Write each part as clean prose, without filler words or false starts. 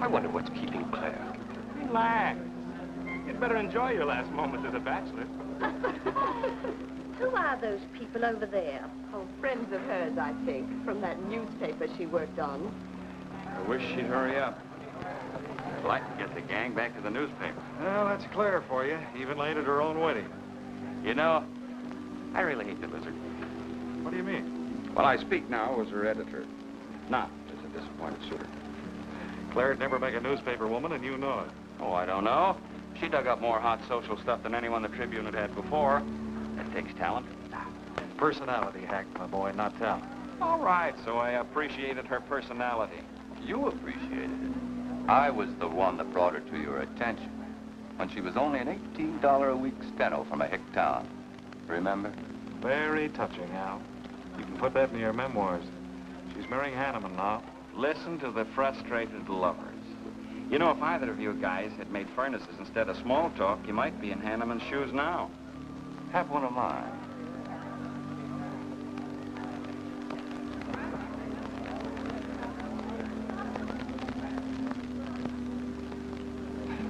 I wonder what's keeping Claire. Relax. You'd better enjoy your last moments as a bachelor. Who are those people over there? Oh, friends of hers, I think, from that newspaper she worked on. I wish she'd hurry up. I'd like to get the gang back to the newspaper. Well, that's Claire for you. Even late at her own wedding. You know, I really hate the lizard. What do you mean? Well, I speak now as her editor, not as a disappointed suitor. Claire'd never make a newspaper woman, and you know it. Oh, I don't know. She dug up more hot social stuff than anyone the Tribune had before. That takes talent. Personality, Hack, my boy, not talent. All right, so I appreciated her personality. You appreciated it. I was the one that brought her to your attention when she was only an $18 a week steno from a hick town. Remember? Very touching, Al. You can put that in your memoirs. She's marrying Hanneman now. Listen to the frustrated lovers. You know, if either of you guys had made furnaces instead of small talk, you might be in Hanneman's shoes now. Have one of mine.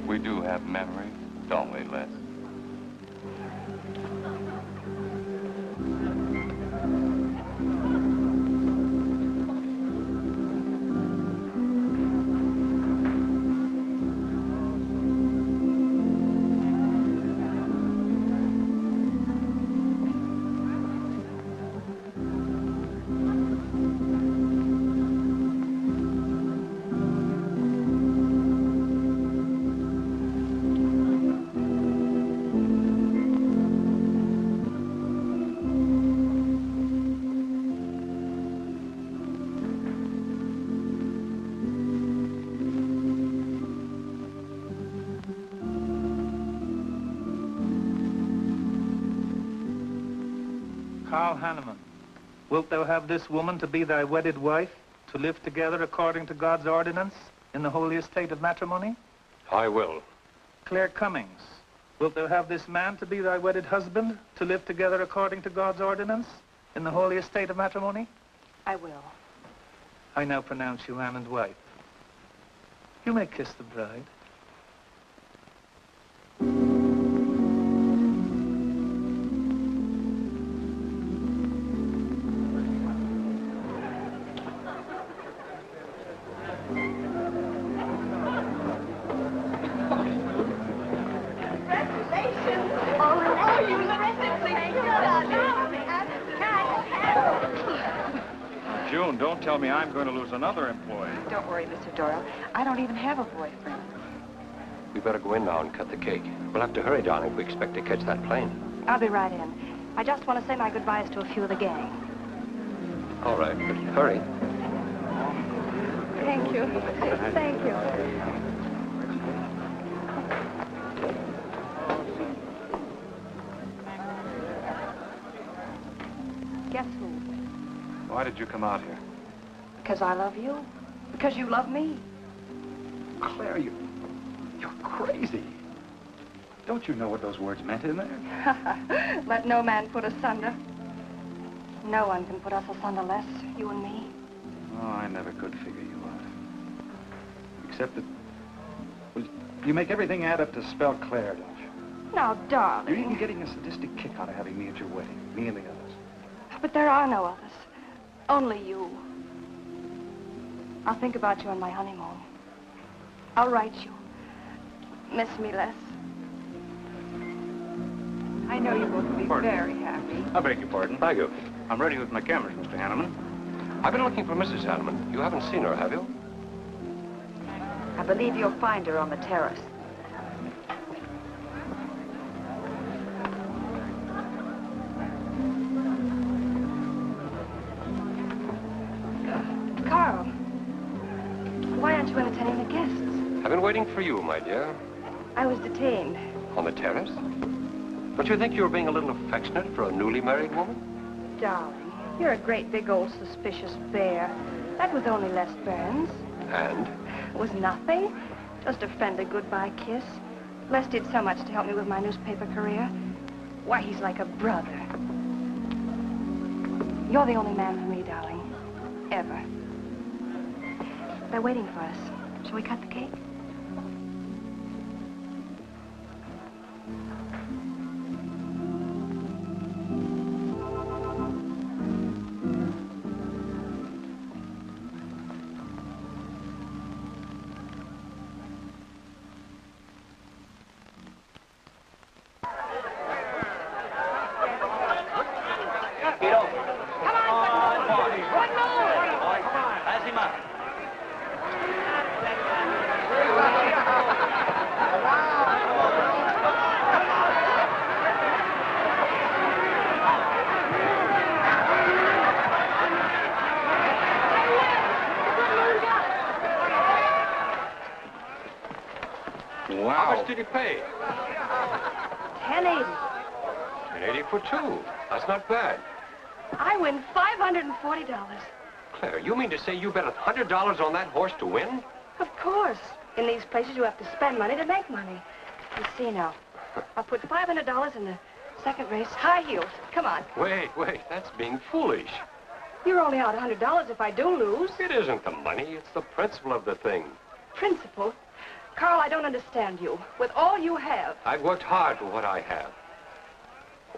We do have memory, don't we, Les? Hanneman, wilt thou have this woman to be thy wedded wife, to live together according to God's ordinance in the holy estate of matrimony? I will. Claire Cummings, wilt thou have this man to be thy wedded husband, to live together according to God's ordinance in the holy estate of matrimony? I will. I now pronounce you man and wife. You may kiss the bride. June, don't tell me I'm going to lose another employee. Don't worry, Mr. Doyle. I don't even have a boyfriend. We better go in now and cut the cake. We'll have to hurry, darling, if we expect to catch that plane. I'll be right in. I just want to say my goodbyes to a few of the gang. All right, but hurry. Thank you. Thank you. Guess who? Why did you come out here? Because I love you. Because you love me. Claire, you're crazy. Don't you know what those words meant in there? Let no man put asunder. No one can put us asunder less, you and me. Oh, I never could figure you out. Except that, well, you make everything add up to spell Claire, don't you? Now, darling. You're even getting a sadistic kick out of having me at your wedding, me and the others. But there are no others. Only you. I'll think about you on my honeymoon. I'll write you. Miss me less. I know you both will be very happy. I beg your pardon. Thank you. I'm ready with my cameras, Mr. Hanneman. I've been looking for Mrs. Hanneman. You haven't seen her, have you? I believe you'll find her on the terrace. Carl, why aren't you entertaining the guests? I've been waiting for you, my dear. I was detained. On the terrace? Don't you think you were being a little affectionate for a newly married woman? Darling, you're a great big old suspicious bear. That was only Les Burns. And? It was nothing. Just a friendly goodbye kiss. Les did so much to help me with my newspaper career. Why, he's like a brother. You're the only man for me, darling. Ever. They're waiting for us. Shall we cut the cake? How much did you pay? $10.80. $10.80 for two. That's not bad. I win $540. Claire, you mean to say you bet $100 on that horse to win? Of course. In these places, you have to spend money to make money. You see now, I'll put $500 in the second race, high heels. Come on. Wait, that's being foolish. You're only out $100 if I do lose. It isn't the money, it's the principle of the thing. Principle? Carl, I don't understand you. With all you have. I've worked hard for what I have.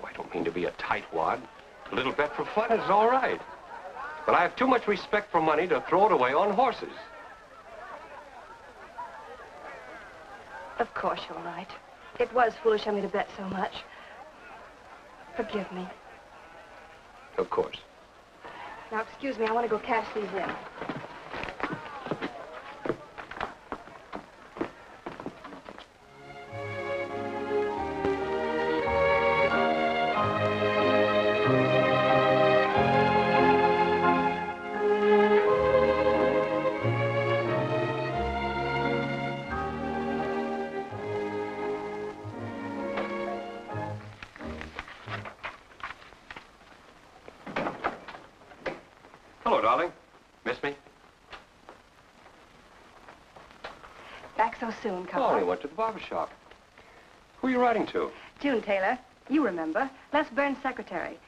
Oh, I don't mean to be a tightwad. A little bet for fun is all right. But I have too much respect for money to throw it away on horses. Of course you're right. It was foolish of me to bet so much. Forgive me. Of course. Now, excuse me, I want to go cash these in. Hello, darling. Miss me? Back so soon, Oh, Carl. we went to the barber shop. Who are you writing to? June Taylor. You remember. Les Burns' secretary.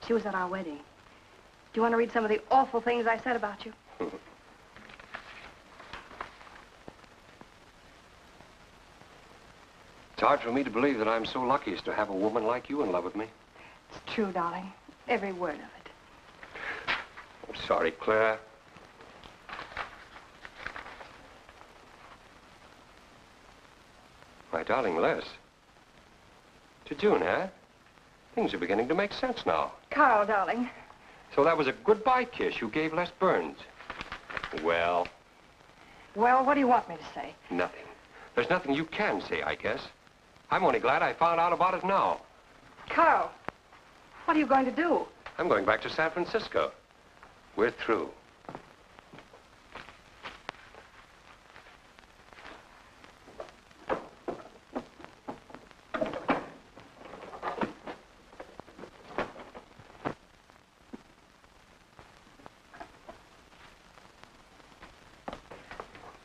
She was at our wedding. Do you want to read some of the awful things I said about you? It's hard for me to believe that I'm so lucky as to have a woman like you in love with me. It's true, darling. Every word of it. I'm sorry, Claire. My darling Les. To June, eh? Things are beginning to make sense now. Carl, darling. So that was a goodbye kiss you gave Les Burns. Well, Well, what do you want me to say? nothing. There's nothing you can say, I guess. I'm only glad I found out about it now. Carl, what are you going to do? I'm going back to San Francisco. We're through.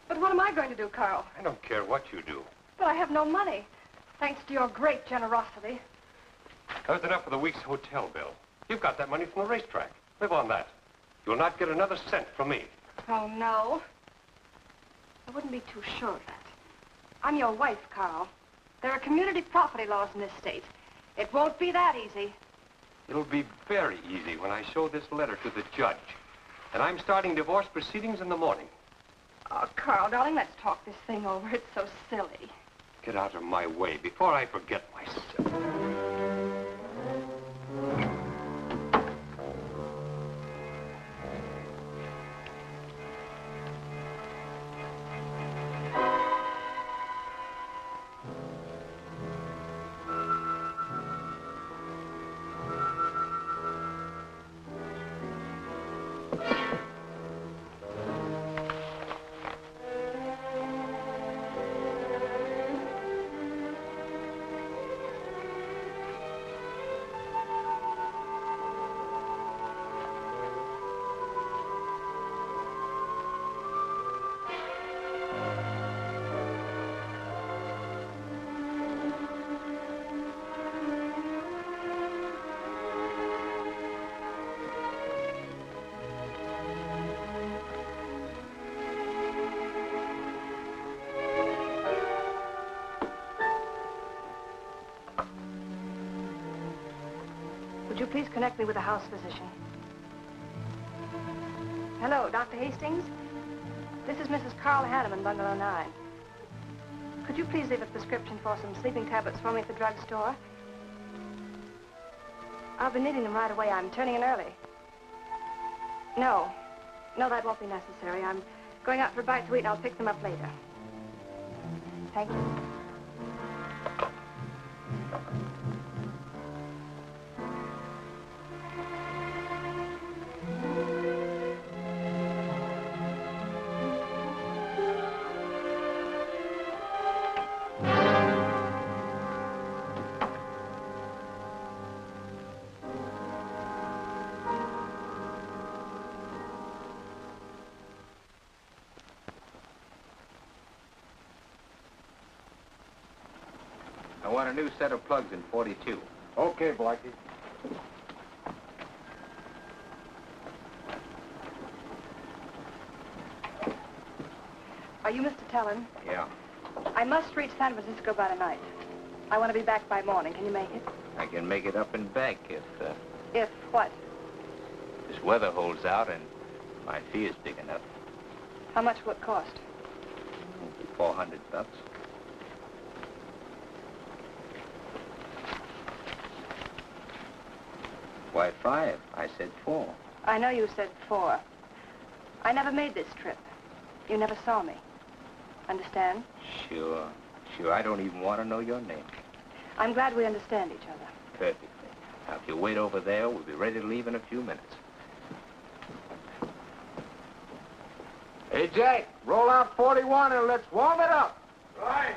But what am I going to do, Carl? I don't care what you do. But I have no money. Thanks to your great generosity. That was enough for the week's hotel bill. You've got that money from the racetrack. Live on that. You'll not get another cent from me. Oh, no. I wouldn't be too sure of that. I'm your wife, Carl. There are community property laws in this state. It won't be that easy. It'll be very easy when I show this letter to the judge. And I'm starting divorce proceedings in the morning. Oh, Carl, darling, let's talk this thing over. It's so silly. Get out of my way before I forget myself. Would you please connect me with a house physician? Hello, Dr. Hastings? This is Mrs. Carl Hanneman, Bungalow 9. Could you please leave a prescription for some sleeping tablets for me at the drugstore? I'll be needing them right away. I'm turning in early. No, that won't be necessary. I'm going out for a bite to eat and I'll pick them up later. Thank you. I want a new set of plugs in 42. Okay, Blackie. Are you Mr. Tellen? Yeah. I must reach San Francisco by tonight. I want to be back by morning. Can you make it? I can make it up and back if If what? this weather holds out and my fee is big enough. How much will it cost? 400 bucks. Why 5? I said 4. I know you said 4. I never made this trip. You never saw me. Understand? Sure. I don't even want to know your name. I'm glad we understand each other. Perfectly. Now, if you wait over there, we'll be ready to leave in a few minutes. Hey, Jack, roll out 41 and let's warm it up. Right.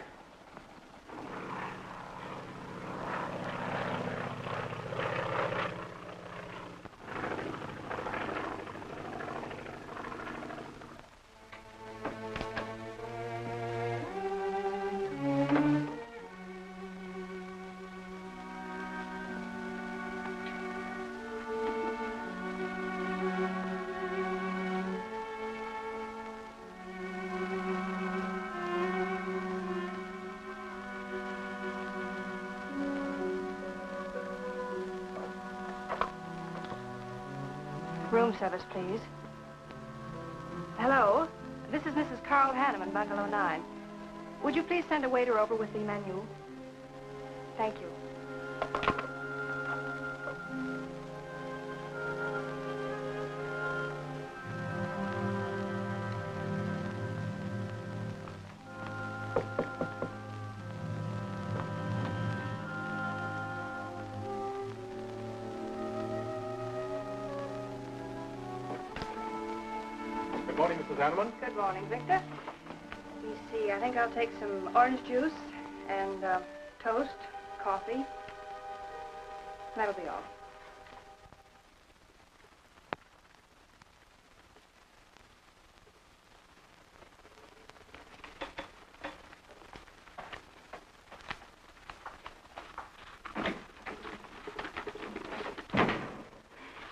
Room service, please. Hello? This is Mrs. Carl Hanneman, Bungalow 9. Would you please send a waiter over with the menu? Thank you. Good morning, Mrs. Hanneman. Good morning, Victor. Let me see, I think I'll take some orange juice and toast, coffee. That'll be all.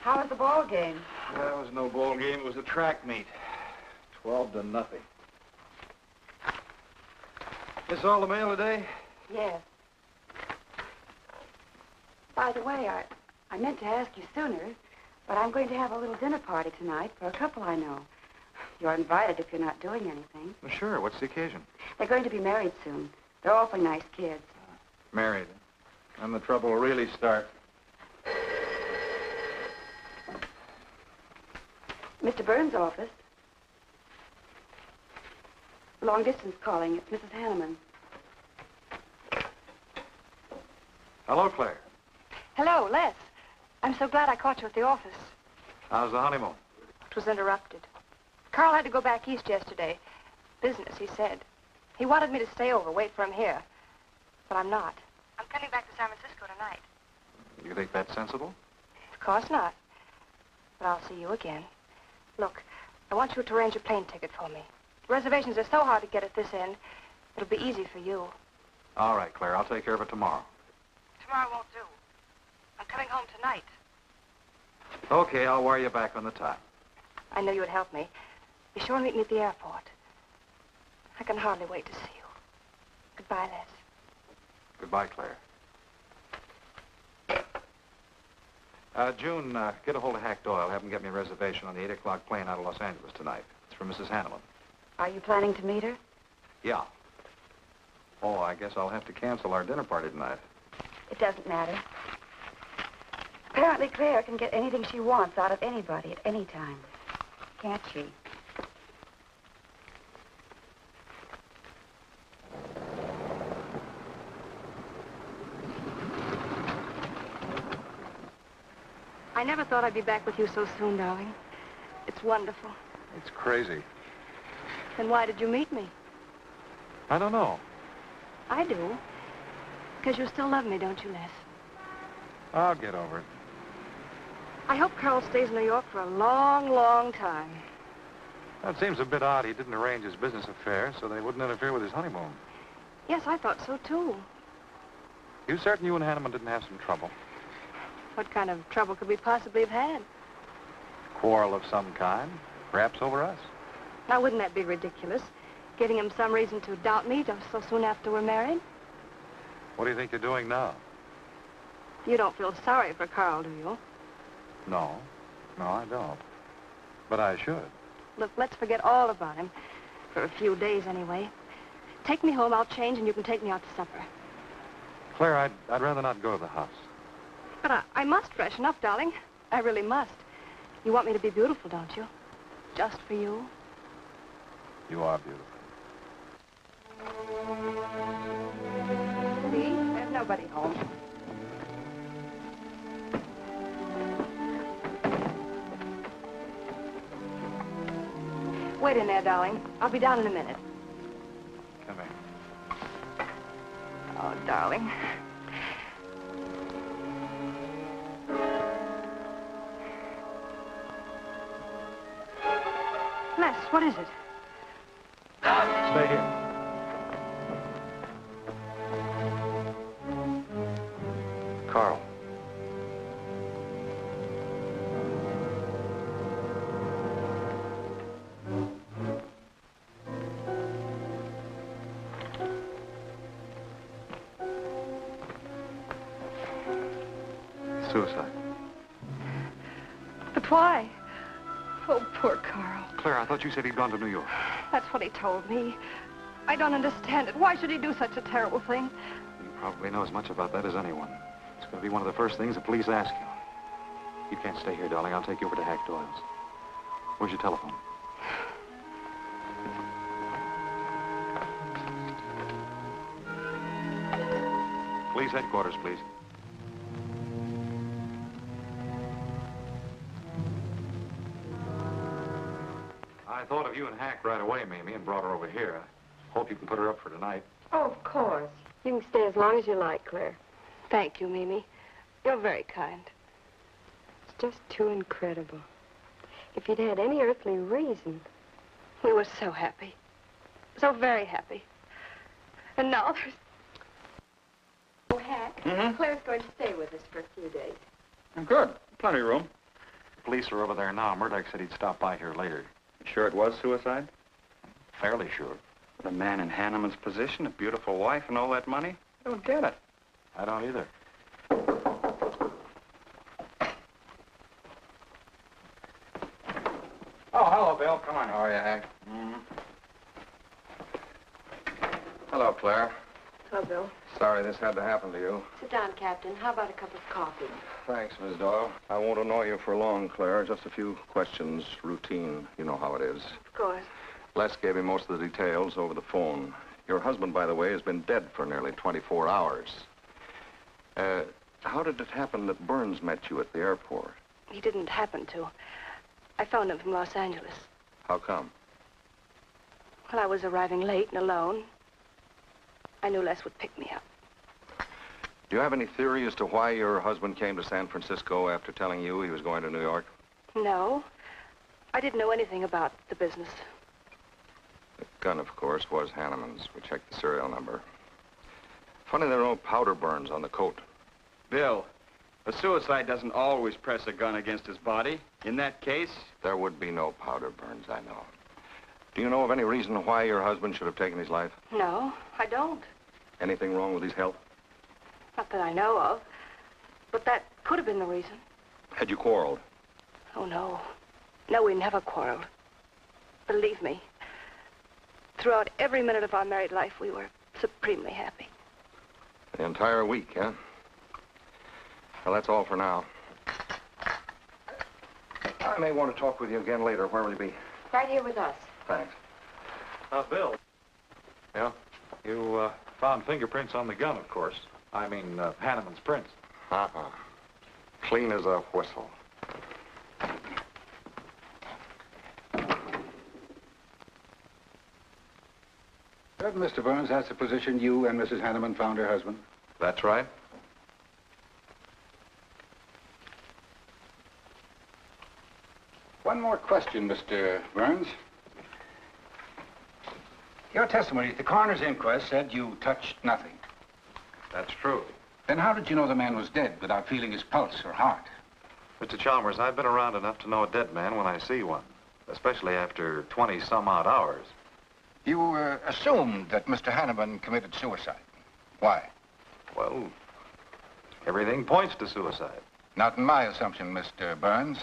How was the ball game? That was no ball game. It was a track meet. 12-0. This all the mail today? Yes. By the way, I meant to ask you sooner, but I'm going to have a little dinner party tonight for a couple I know. You're invited if you're not doing anything. Well, sure. What's the occasion? They're going to be married soon. They're awfully nice kids. Married. Then the trouble will really start. Mr. Burns' office. Long distance calling. It's Mrs. Hanneman. Hello, Claire. Hello, Les. I'm so glad I caught you at the office. How's the honeymoon? It was interrupted. Carl had to go back east yesterday. Business, he said. He wanted me to stay over, wait for him here. But I'm not. I'm coming back to San Francisco tonight. You think that's sensible? Of course not. But I'll see you again. Look, I want you to arrange a plane ticket for me. Reservations are so hard to get at this end, it'll be easy for you. All right, Claire. I'll take care of it tomorrow. Tomorrow won't do. I'm coming home tonight. Okay, I'll wire you back on the time. I know you would help me. Be sure and meet me at the airport. I can hardly wait to see you. Goodbye, Les. Goodbye, Claire. June, get a hold of Hack Doyle. Have him get me a reservation on the 8 o'clock plane out of Los Angeles tonight. It's for Mrs. Hanneman. Are you planning to meet her? Yeah. Oh, I guess I'll have to cancel our dinner party tonight. It doesn't matter. Apparently Claire can get anything she wants out of anybody at any time. Can't she? I never thought I'd be back with you so soon, darling. It's wonderful. It's crazy. Then why did you meet me? I don't know. I do. Because you still love me, don't you, Les? I'll get over it. I hope Carl stays in New York for a long, long time. That seems a bit odd. He didn't arrange his business affairs so they wouldn't interfere with his honeymoon. Yes, I thought so, too. You certain you and Hanneman didn't have some trouble? What kind of trouble could we possibly have had? Quarrel of some kind? Perhaps over us? Now, wouldn't that be ridiculous? Giving him some reason to doubt me just so soon after we're married? What do you think you're doing now? You don't feel sorry for Carl, do you? No. No, I don't. But I should. Look, let's forget all about him. For a few days, anyway. Take me home, I'll change, and you can take me out to supper. Claire, I'd rather not go to the house. But I must freshen up, darling. I really must. You want me to be beautiful, don't you? Just for you? You are beautiful. See? There's nobody home. Wait in there, darling. I'll be down in a minute. Come here. Oh, darling. Les, what is it? Stay here. Carl. Suicide. But why? Oh, poor Carl. Claire, I thought you said he'd gone to New York. That's what he told me. I don't understand it. Why should he do such a terrible thing? You probably know as much about that as anyone. It's going to be one of the first things the police ask you. You can't stay here, darling. I'll take you over to Hack Doyle's. Where's your telephone? Police headquarters, please. I thought of you and Hack right away, Mamie, and brought her over here. I hope you can put her up for tonight. Oh, of course. You can stay as long as you like, Claire. Thank you, Mimi. You're very kind. It's just too incredible. If you'd had any earthly reason. We were so happy. So very happy. And now there's... Oh, Hack, Claire's going to stay with us for a few days. Good. Plenty of room. The police are over there now. Murdoch said he'd stop by here later. You sure it was suicide? Fairly sure. The man in Hanneman's position, a beautiful wife and all that money? I don't get it. I don't either. Oh, hello, Bill. Come on. How are you, Hank? Hello, Claire. Hello, Bill. Sorry this had to happen to you. Sit down, Captain. How about a cup of coffee? Thanks, Miss Doyle. I won't annoy you for long, Claire. Just a few questions, routine. You know how it is. Of course. Les gave me most of the details over the phone. Your husband, by the way, has been dead for nearly 24 hours. How did it happen that Burns met you at the airport? He didn't happen to. I phoned him from Los Angeles. How come? Well, I was arriving late and alone. I knew Les would pick me up. Do you have any theory as to why your husband came to San Francisco after telling you he was going to New York? No. I didn't know anything about the business. The gun, of course, was Hanneman's. We checked the serial number. Funny there are no powder burns on the coat. Bill, a suicide doesn't always press a gun against his body. In that case... There would be no powder burns, I know. Do you know of any reason why your husband should have taken his life? No, I don't. Anything wrong with his health? Not that I know of. But that could have been the reason. Had you quarreled? Oh, no. No, we never quarreled. Believe me, throughout every minute of our married life, we were supremely happy. The entire week, huh? Well, that's all for now. I may want to talk with you again later. Where will you be? Right here with us. Thanks. Bill, Yeah? you found fingerprints on the gun, of course. I mean, Hanneman's prints. Uh-huh. Clean as a whistle. Mr. Burns, that's the position you and Mrs. Hanneman found her husband? That's right. One more question, Mr. Burns. Your testimony at the coroner's inquest said you touched nothing. That's true. Then how did you know the man was dead without feeling his pulse or heart? Mr. Chalmers, I've been around enough to know a dead man when I see one, especially after 20-some-odd hours. You assumed that Mr. Hanneman committed suicide. Why? Well, everything points to suicide. Not in my assumption, Mr. Burns.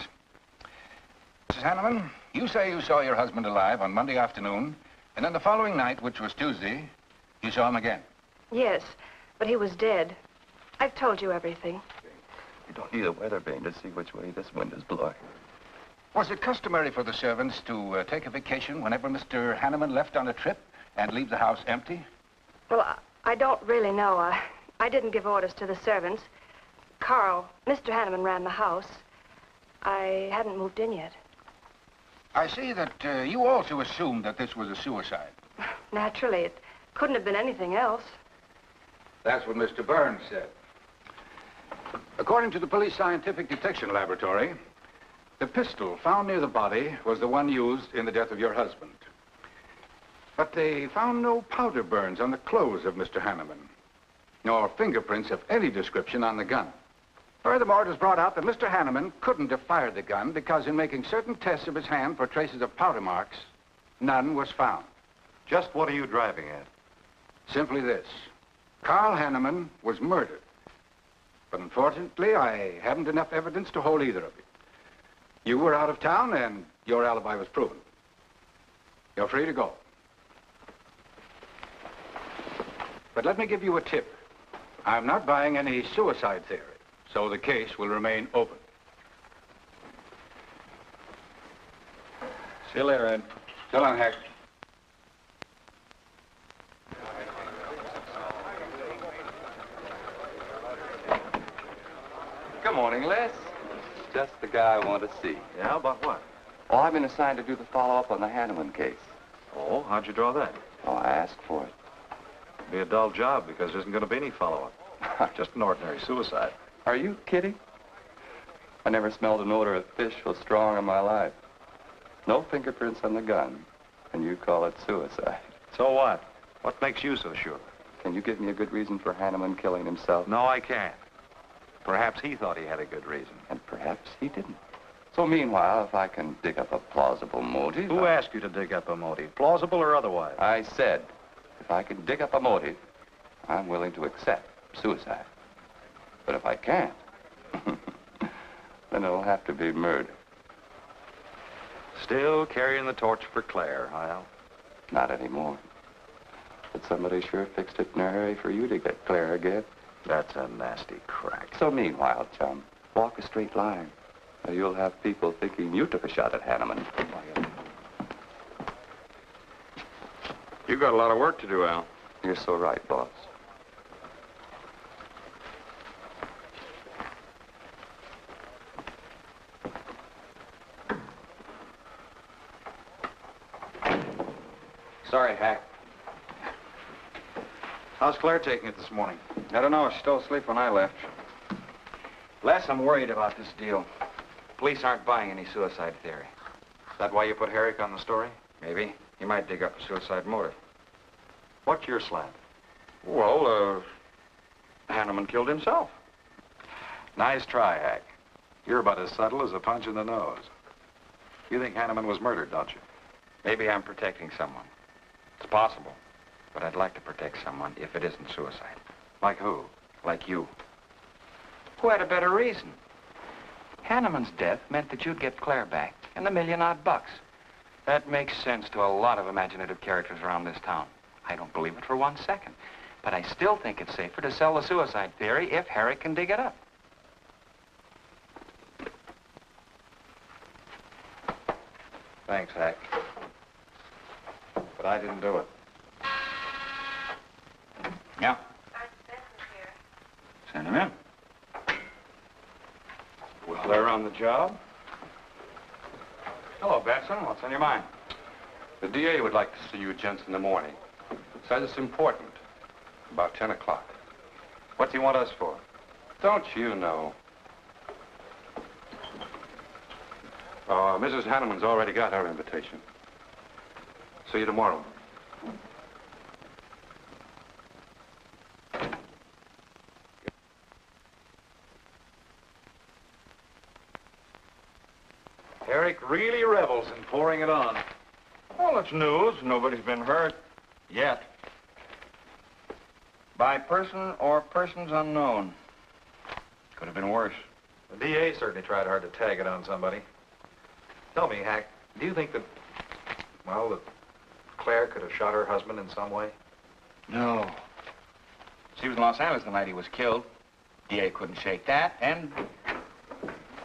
Mrs. Hanneman, you say you saw your husband alive on Monday afternoon, and then the following night, which was Tuesday, you saw him again. Yes, but he was dead. I've told you everything. You don't need a weather vane to see which way this wind is blowing. Was it customary for the servants to take a vacation whenever Mr. Hanneman left on a trip and leave the house empty? Well, I don't really know. I didn't give orders to the servants. Carl, Mr. Hanneman ran the house. I hadn't moved in yet. I see that you also assumed that this was a suicide. Naturally, it couldn't have been anything else. That's what Mr. Burns said. According to the Police Scientific Detection Laboratory, the pistol found near the body was the one used in the death of your husband. But they found no powder burns on the clothes of Mr. Hanneman, nor fingerprints of any description on the gun. Furthermore, it was brought out that Mr. Hanneman couldn't have fired the gun because in making certain tests of his hand for traces of powder marks, none was found. Just what are you driving at? Simply this. Carl Hanneman was murdered. But unfortunately, I haven't enough evidence to hold either of you. You were out of town, and your alibi was proven. You're free to go. But let me give you a tip. I'm not buying any suicide theory, so the case will remain open. See you later, Ed. So long, Hack. Good morning, Les. Just the guy I want to see. Yeah, about what? Oh, I've been assigned to do the follow-up on the Hanneman case. Oh, how'd you draw that? Oh, I asked for it. Be a dull job because there isn't going to be any follow-up. Just an ordinary suicide. Are you kidding? I never smelled an odor of fish so strong in my life. No fingerprints on the gun, and you call it suicide. So what? What makes you so sure? Can you give me a good reason for Hanneman killing himself? No, I can't. Perhaps he thought he had a good reason. And perhaps he didn't. So meanwhile, if I can dig up a plausible motive... Who asked you to dig up a motive, plausible or otherwise? I said, if I can dig up a motive, I'm willing to accept suicide. But if I can't, then it'll have to be murder. Still carrying the torch for Claire, Hyle? Not anymore. But somebody sure fixed it in a hurry for you to get Claire again. That's a nasty crack. So meanwhile, chum, walk a straight line. Or you'll have people thinking you took a shot at Hanneman. You got a lot of work to do, Al. You're so right, boss. Sorry, Hack. How's Claire taking it this morning? I don't know. She's still asleep when I left. Les, I'm worried about this deal. Police aren't buying any suicide theory. Is that why you put Herrick on the story? Maybe. He might dig up a suicide motive. What's your slant? Well, Hanneman killed himself. Nice try, Hack. You're about as subtle as a punch in the nose. You think Hanneman was murdered, don't you? Maybe I'm protecting someone. It's possible. But I'd like to protect someone if it isn't suicide. Like who? Like you. Who had a better reason? Hanneman's death meant that you'd get Claire back and the $1,000,000-odd bucks. That makes sense to a lot of imaginative characters around this town. I don't believe it for 1 second. But I still think it's safer to sell the suicide theory if Harry can dig it up. Thanks, Hack. But I didn't do it. Yeah. Send him in. Well, they're on the job. Hello, Batson. What's on your mind? The DA would like to see you gents in the morning. Says it's important. About 10 o'clock. What's he want us for? Don't you know? Mrs. Hanneman's already got her invitation. See you tomorrow. Eric really revels in pouring it on. Well, it's news. Nobody's been hurt. Yet. By person or persons unknown. Could have been worse. The DA certainly tried hard to tag it on somebody. Tell me, Hack, do you think that, well, that Claire could have shot her husband in some way? No. She was in Los Angeles the night he was killed. DA couldn't shake that, and...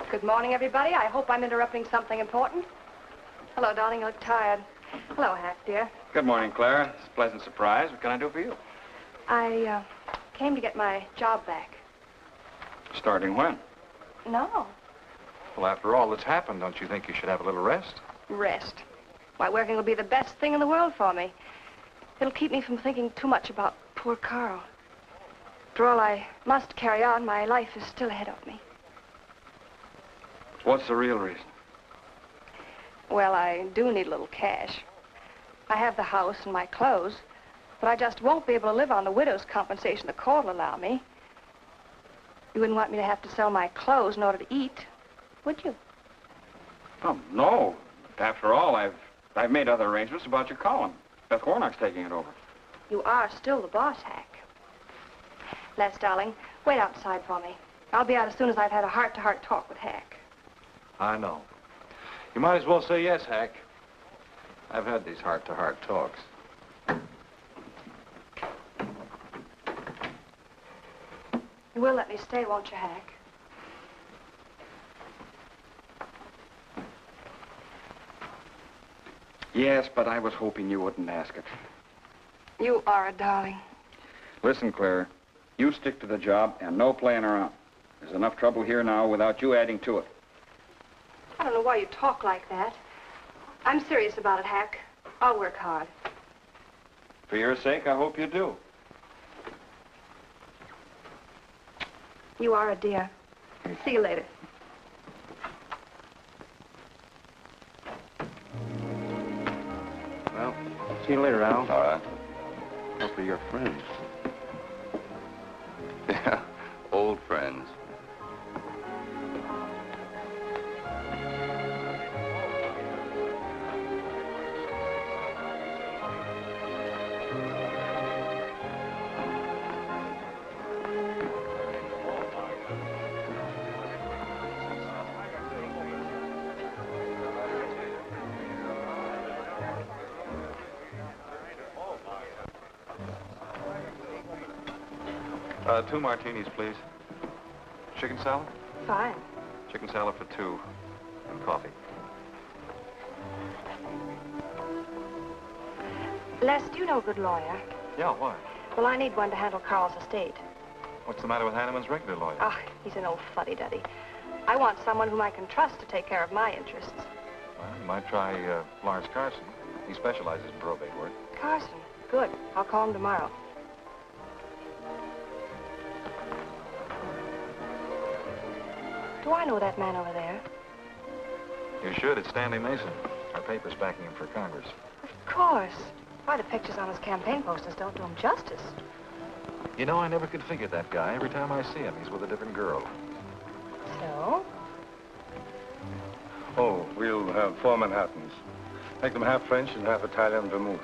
Good morning, everybody. I hope I'm interrupting something important. Hello, darling. You look tired. Hello, Hack, dear. Good morning, Claire. It's a pleasant surprise. What can I do for you? I came to get my job back. Starting when? No. Well, after all that's happened, don't you think you should have a little rest? Rest. Why, working will be the best thing in the world for me. It'll keep me from thinking too much about poor Carl. After all, I must carry on. My life is still ahead of me. What's the real reason? Well, I do need a little cash. I have the house and my clothes, but I just won't be able to live on the widow's compensation the court will allow me. You wouldn't want me to have to sell my clothes in order to eat, would you? Oh, no. After all, I've made other arrangements about your column. Beth Warnock's taking it over. You are still the boss, Hack. Les, darling, wait outside for me. I'll be out as soon as I've had a heart-to-heart talk with Hack. I know. You might as well say yes, Hack. I've had these heart-to-heart talks. You will let me stay, won't you, Hack? Yes, but I was hoping you wouldn't ask it. You are a darling. Listen, Claire, you stick to the job and no playing around. There's enough trouble here now without you adding to it. I don't know why you talk like that. I'm serious about it, Hack. I'll work hard. For your sake, I hope you do. You are a dear. See you later. Well, see you later, Al. All right. Hopefully you're friends. Yeah, old friends. Two martinis, please. Chicken salad? Fine. Chicken salad for two. And coffee. Les, do you know a good lawyer? Yeah, why? Well, I need one to handle Carl's estate. What's the matter with Hanneman's regular lawyer? Ah, he's an old fuddy-duddy. I want someone whom I can trust to take care of my interests. Well, you might try Lawrence Carson. He specializes in probate work. Carson? Good. I'll call him tomorrow. Do I know that man over there? You should. It's Stanley Mason. Our paper's backing him for Congress. Of course. Why, the pictures on his campaign posters don't do him justice. You know, I never could figure that guy. Every time I see him, he's with a different girl. So? Oh, we'll have 4 Manhattans. Make them half French and half Italian vermouth.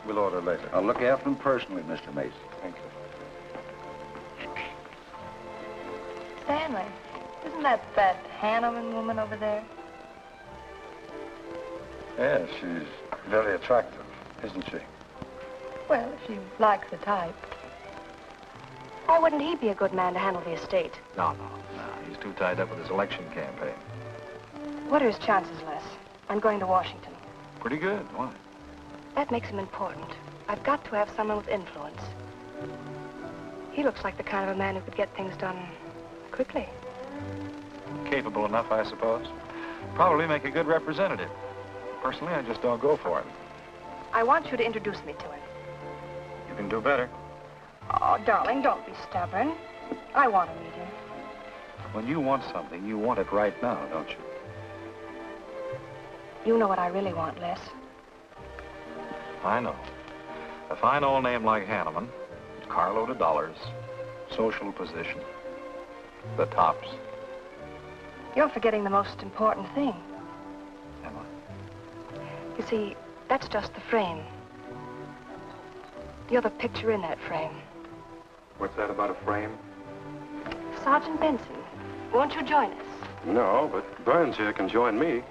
We'll order later. I'll look after them personally, Mr. Mason. Thank you. Stanley. Isn't that Hanneman woman over there? Yeah, she's very attractive, isn't she? Well, if you like the type. Why wouldn't he be a good man to handle the estate? No. He's too tied up with his election campaign. What are his chances, Les? I'm going to Washington. Pretty good. Why? That makes him important. I've got to have someone with influence. He looks like the kind of a man who could get things done quickly. Capable enough, I suppose. Probably make a good representative. Personally, I just don't go for him. I want you to introduce me to him. You can do better. Oh, darling, don't be stubborn. I want to meet him. When you want something, you want it right now, don't you? You know what I really want, Les. I know. A fine old name like Hanneman, carload of dollars, social position, the tops. You're forgetting the most important thing. Am I? You see, that's just the frame. You're the picture in that frame. What's that about a frame? Sergeant Benson, won't you join us? No, but Burns here can join me.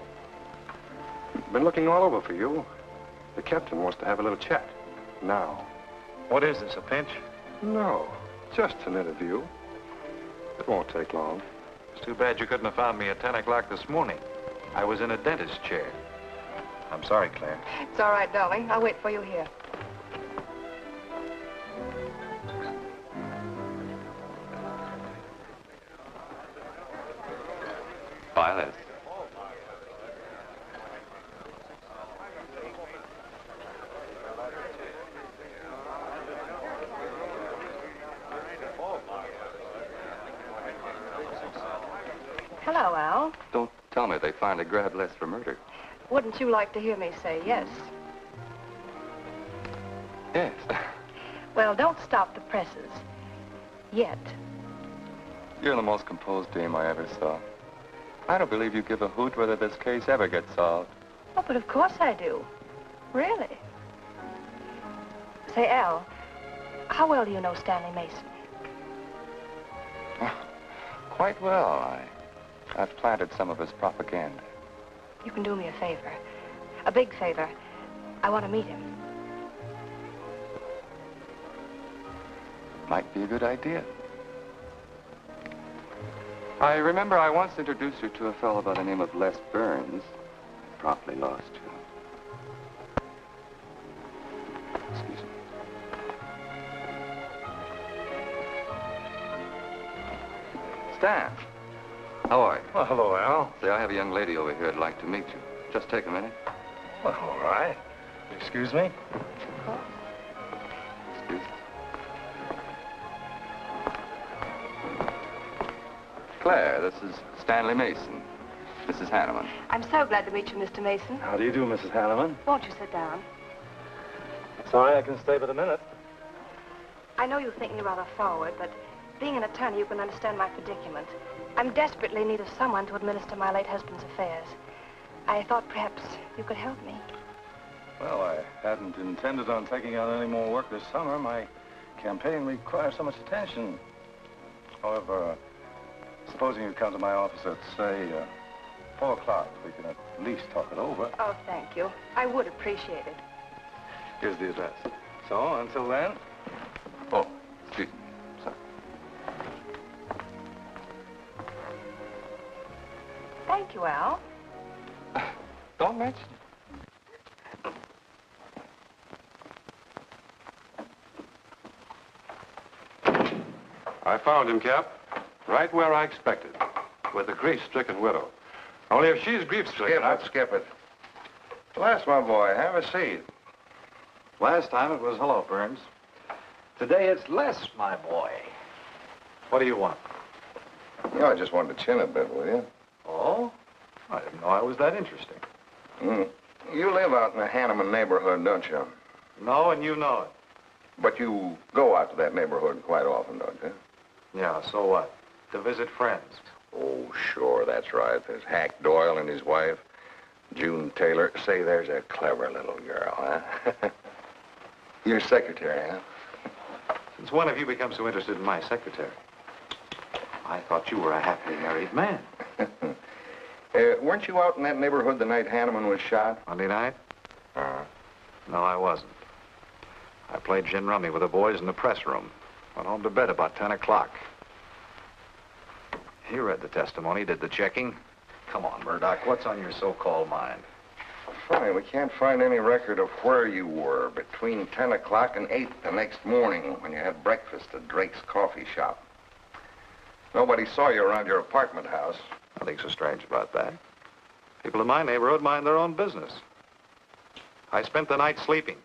Been looking all over for you. The captain wants to have a little chat. Now. What is this, a pinch? No, just an interview. It won't take long. It's too bad you couldn't have found me at 10 o'clock this morning. I was in a dentist's chair. I'm sorry, Claire. It's all right, darling. I'll wait for you here. Bye, Les. Hello, Al. Don't tell me they finally grabbed Les for murder. Wouldn't you like to hear me say yes? Yes. Well, don't stop the presses. Yet. You're the most composed dame I ever saw. I don't believe you give a hoot whether this case ever gets solved. Oh, but of course I do. Really. Say, Al, how well do you know Stanley Mason? Quite well. I've planted some of his propaganda. You can do me a favor. A big favor. I want to meet him. Might be a good idea. I remember I once introduced you to a fellow by the name of Les Burns. Promptly lost you. Excuse me. Stan, how are you? Well, hello, Al. Say, I have a young lady over here I'd like to meet you. Just take a minute. Well, all right. Excuse me? Excuse me. Claire, this is Stanley Mason. This is Hanneman. I'm so glad to meet you, Mr. Mason. How do you do, Mrs. Hanneman? Won't you sit down? Sorry, I can stay but a minute. I know you think me rather forward, but being an attorney, you can understand my predicament. I'm desperately in need of someone to administer my late husband's affairs. I thought perhaps you could help me. Well, I hadn't intended on taking on any more work this summer. My campaign requires so much attention. However, supposing you come to my office at, say, 4 o'clock, we can at least talk it over. Oh, thank you. I would appreciate it. Here's the address. So, until then... Oh, excuse me. Sorry. Thank you, Al. Don't mention it. I found him, Cap. Right where I expected. With a grief-stricken widow. Only if she's grief-stricken... Skip it. Bless my boy. Have a seat. Last time it was hello, Burns. Today it's Les, my boy. What do you want? You know, I just wanted to chin a bit, will you? Oh? I didn't know I was that interesting. You live out in the Hanneman neighborhood, don't you? No, and you know it. But you go out to that neighborhood quite often, don't you? Yeah, so what? To visit friends. Oh, sure, that's right. There's Hack Doyle and his wife, June Taylor. Say, there's a clever little girl, huh? Your secretary, huh? Since when have you become so interested in my secretary? I thought you were a happily married man. Weren't you out in that neighborhood the night Hanneman was shot? Monday night? Uh-huh. No, I wasn't. I played gin rummy with the boys in the press room. Went home to bed about 10 o'clock. You read the testimony, did the checking. Come on, Murdoch, what's on your so-called mind? Funny, we can't find any record of where you were between 10 o'clock and 8 the next morning when you had breakfast at Drake's coffee shop. Nobody saw you around your apartment house. Nothing so strange about that. People in my neighborhood mind their own business. I spent the night sleeping.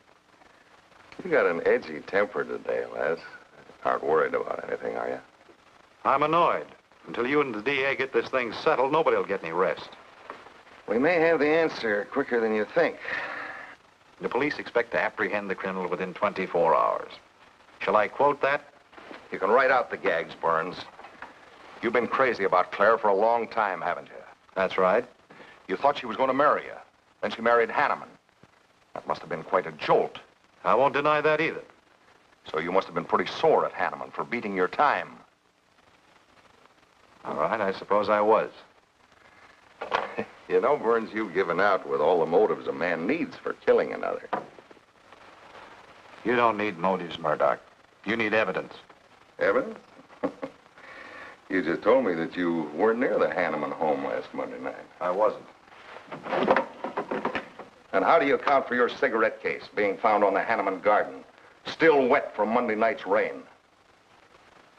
You got an edgy temper today, Les. Aren't worried about anything, are you? I'm annoyed. Until you and the DA get this thing settled, nobody will get any rest. We may have the answer quicker than you think. The police expect to apprehend the criminal within 24 hours. Shall I quote that? You can write out the gags, Burns. You've been crazy about Claire for a long time, haven't you? That's right. You thought she was going to marry you. Then she married Hanneman. That must have been quite a jolt. I won't deny that either. So you must have been pretty sore at Hanneman for beating your time. All right, I suppose I was. You know, Burns, you've given out with all the motives a man needs for killing another. You don't need motives, Murdoch. You need evidence. Evidence? You just told me that you weren't near the Hanneman home last Monday night. I wasn't. And how do you account for your cigarette case being found on the Hanneman garden, still wet from Monday night's rain?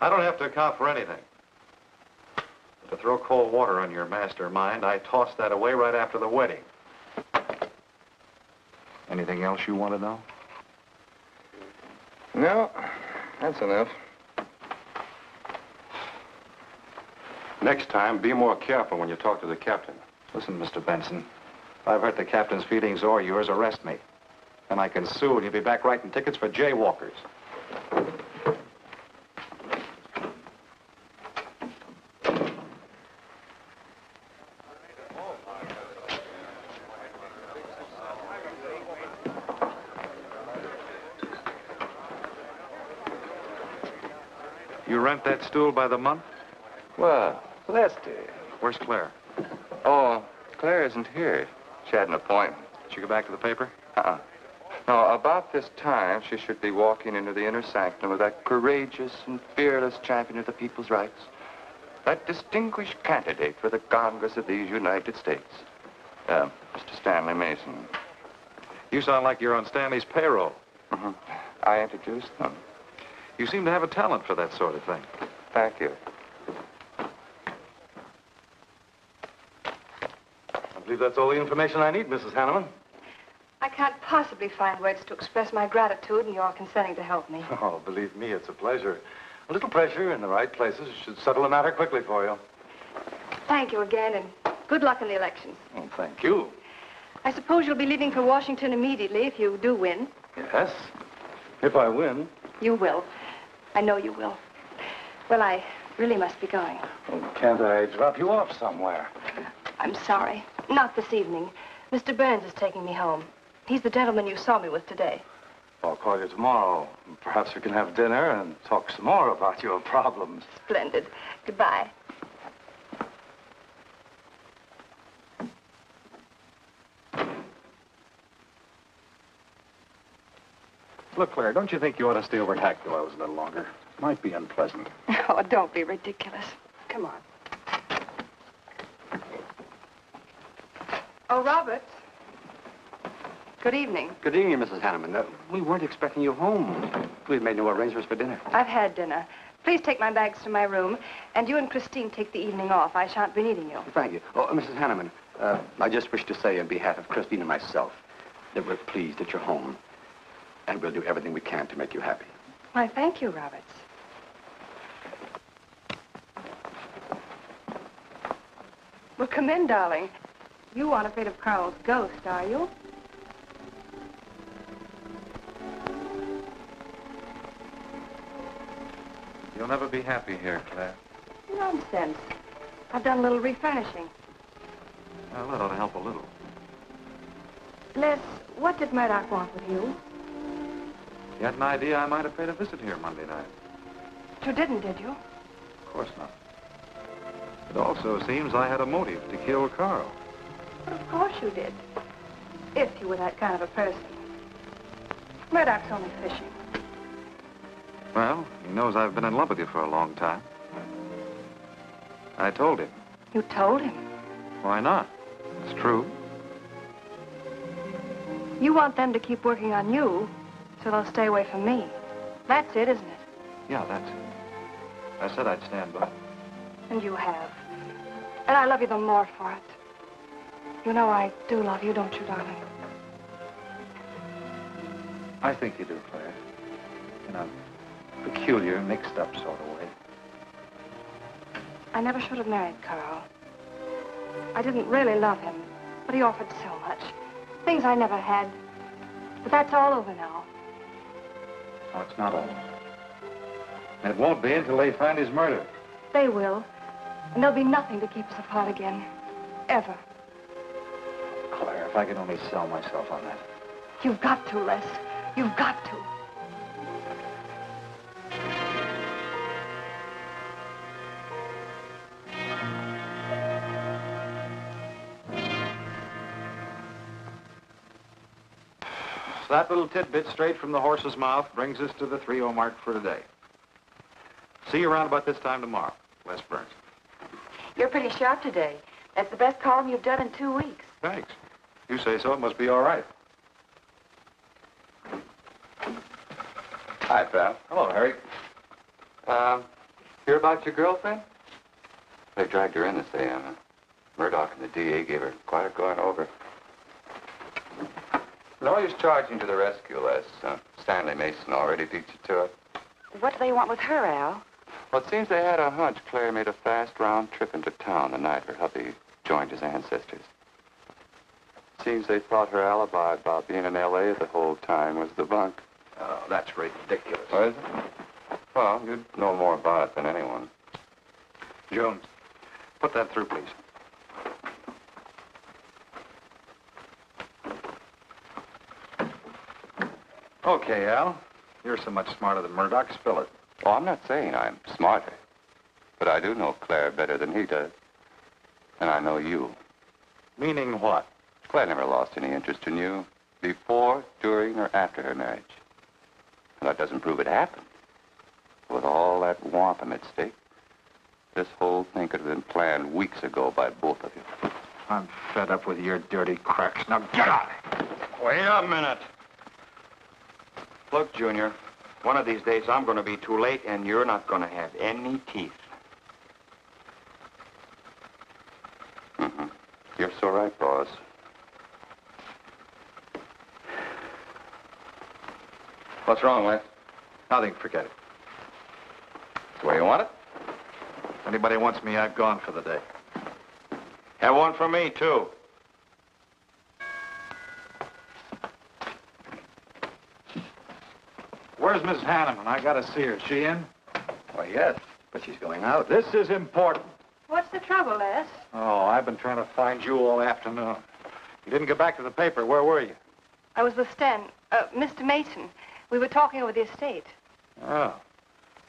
I don't have to account for anything. To throw cold water on your mastermind, I tossed that away right after the wedding. Anything else you want to know? No, that's enough. Next time, be more careful when you talk to the captain. Listen, Mr. Benson, if I've hurt the captain's feelings or yours, arrest me. Then I can sue and you'll be back writing tickets for jaywalkers. You rent that stool by the month? Well, Lester. Where's Claire? Oh, Claire isn't here. She had an appointment. Did she go back to the paper? Uh-uh. No, about this time, she should be walking into the inner sanctum of that courageous and fearless champion of the people's rights. That distinguished candidate for the Congress of these United States. Mr. Stanley Mason. You sound like you're on Stanley's payroll. Mm-hmm. I introduced them. You seem to have a talent for that sort of thing. Thank you. I believe that's all the information I need, Mrs. Hanneman. I can't possibly find words to express my gratitude in your consenting to help me. Oh, believe me, it's a pleasure. A little pressure in the right places should settle the matter quickly for you. Thank you again, and good luck in the elections. Oh, thank you. I suppose you'll be leaving for Washington immediately if you do win. Yes, if I win. You will. I know you will. Well, I really must be going. Oh, can't I drop you off somewhere? I'm sorry. Not this evening. Mr. Burns is taking me home. He's the gentleman you saw me with today. I'll call you tomorrow. Perhaps we can have dinner and talk some more about your problems. Splendid. Goodbye. Look, Claire, don't you think you ought to stay over at Hack Doyle's a little longer? Might be unpleasant. Oh, don't be ridiculous. Come on. Oh, Robert. Good evening. Good evening, Mrs. Hanneman. We weren't expecting you home. We've made no arrangements for dinner. I've had dinner. Please take my bags to my room, and you and Christine take the evening off. I shan't be needing you. Thank you. Oh, Mrs. Hanneman, I just wish to say on behalf of Christine and myself that we're pleased that you're home, and we'll do everything we can to make you happy. Why, thank you, Roberts. Well, come in, darling. You aren't afraid of Carl's ghost, are you? You'll never be happy here, Claire. Nonsense. I've done a little refurnishing. Well, that ought to help a little. Les, what did Murdoch want with you? You had an idea I might have paid a visit here Monday night. You didn't, did you? Of course not. It also seems I had a motive to kill Carl. But of course you did. If you were that kind of a person. Murdoch's only fishing. Well, he knows I've been in love with you for a long time. I told him. You told him? Why not? It's true. You want them to keep working on you, so they'll stay away from me. That's it, isn't it? Yeah, that's it. I said I'd stand by. And you have. And I love you the more for it. You know I do love you, don't you, darling? I think you do, Claire. In a peculiar, mixed-up sort of way. I never should have married Carl. I didn't really love him, but he offered so much. Things I never had. But that's all over now. No, it's not all. And it won't be until they find his murder. They will. And there'll be nothing to keep us apart again. Ever. Claire, if I could only sell myself on that. You've got to, Les. You've got to. That little tidbit straight from the horse's mouth brings us to the 3:00 mark for today. See you around about this time tomorrow. Les Burns. You're pretty sharp today. That's the best column you've done in 2 weeks. Thanks. You say so, it must be all right. Hi, pal. Hello, Harry. Hear about your girlfriend? They dragged her in this day, Emma. Murdoch and the DA gave her quite a going over. No use charging to the rescue, Les. Stanley Mason already beat you to it. What do they want with her, Al? Well, it seems they had a hunch Claire made a fast round trip into town the night her hubby joined his ancestors. Seems they thought her alibi about being in L.A. the whole time was the bunk. Oh, that's ridiculous. Oh, is it? Well, you'd know more about it than anyone. Jones, put that through, please. Okay, Al. You're so much smarter than Murdoch. Spill it. Oh, I'm not saying I'm smarter. But I do know Claire better than he does. And I know you. Meaning what? Claire never lost any interest in you before, during, or after her marriage. And that doesn't prove it happened. With all that wampum at stake, this whole thing could have been planned weeks ago by both of you. I'm fed up with your dirty cracks. Now get out! Wait a minute. Look, Junior, one of these days I'm going to be too late and you're not going to have any teeth. Mm-hmm. You're so right, boss. What's wrong, Les? Nothing, forget it. That's the way you want it? If anybody wants me, I've gone for the day. Have one for me, too. Where's Miss Hanneman? I gotta see her. Is she in? Why, yes, but she's going out. This is important. What's the trouble, Les? Oh, I've been trying to find you all afternoon. You didn't get back to the paper. Where were you? I was with Mr. Mason. We were talking over the estate. Oh.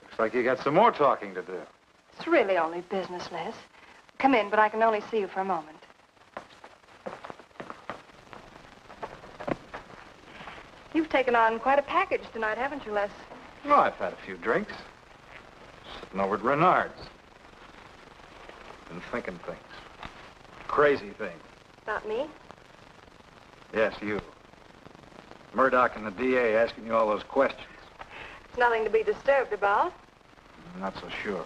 Looks like you got some more talking to do. It's really only business, Les. Come in, but I can only see you for a moment. You've taken on quite a package tonight, haven't you, Les? Well, I've had a few drinks. Sitting over at Renard's. Been thinking things. Crazy things. About me? Yes, you. Murdoch and the DA asking you all those questions. It's nothing to be disturbed about. I'm not so sure.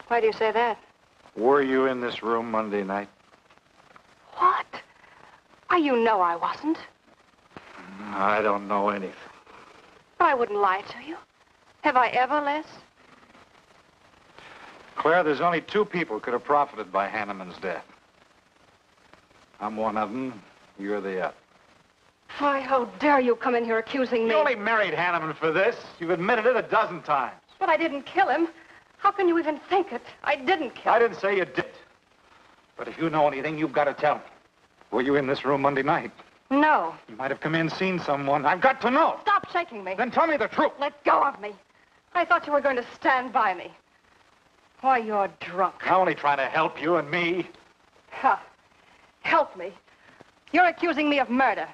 Why do you say that? Were you in this room Monday night? What? Why, you know I wasn't. I don't know anything. But I wouldn't lie to you. Have I ever, Les? Claire, there's only 2 people could have profited by Hanneman's death. I'm one of them. You're the other. Why, how dare you come in here accusing me? You only married Hanneman for this. You've admitted it a dozen times. But I didn't kill him. How can you even think it? I didn't kill him. I didn't say you did. But if you know anything, you've got to tell me. Were you in this room Monday night? No. You might have come in, seen someone. I've got to know. Stop shaking me. Then tell me the truth. Let go of me. I thought you were going to stand by me. Why, you're drunk. I'm only trying to help you and me. Ha! Help me. You're accusing me of murder.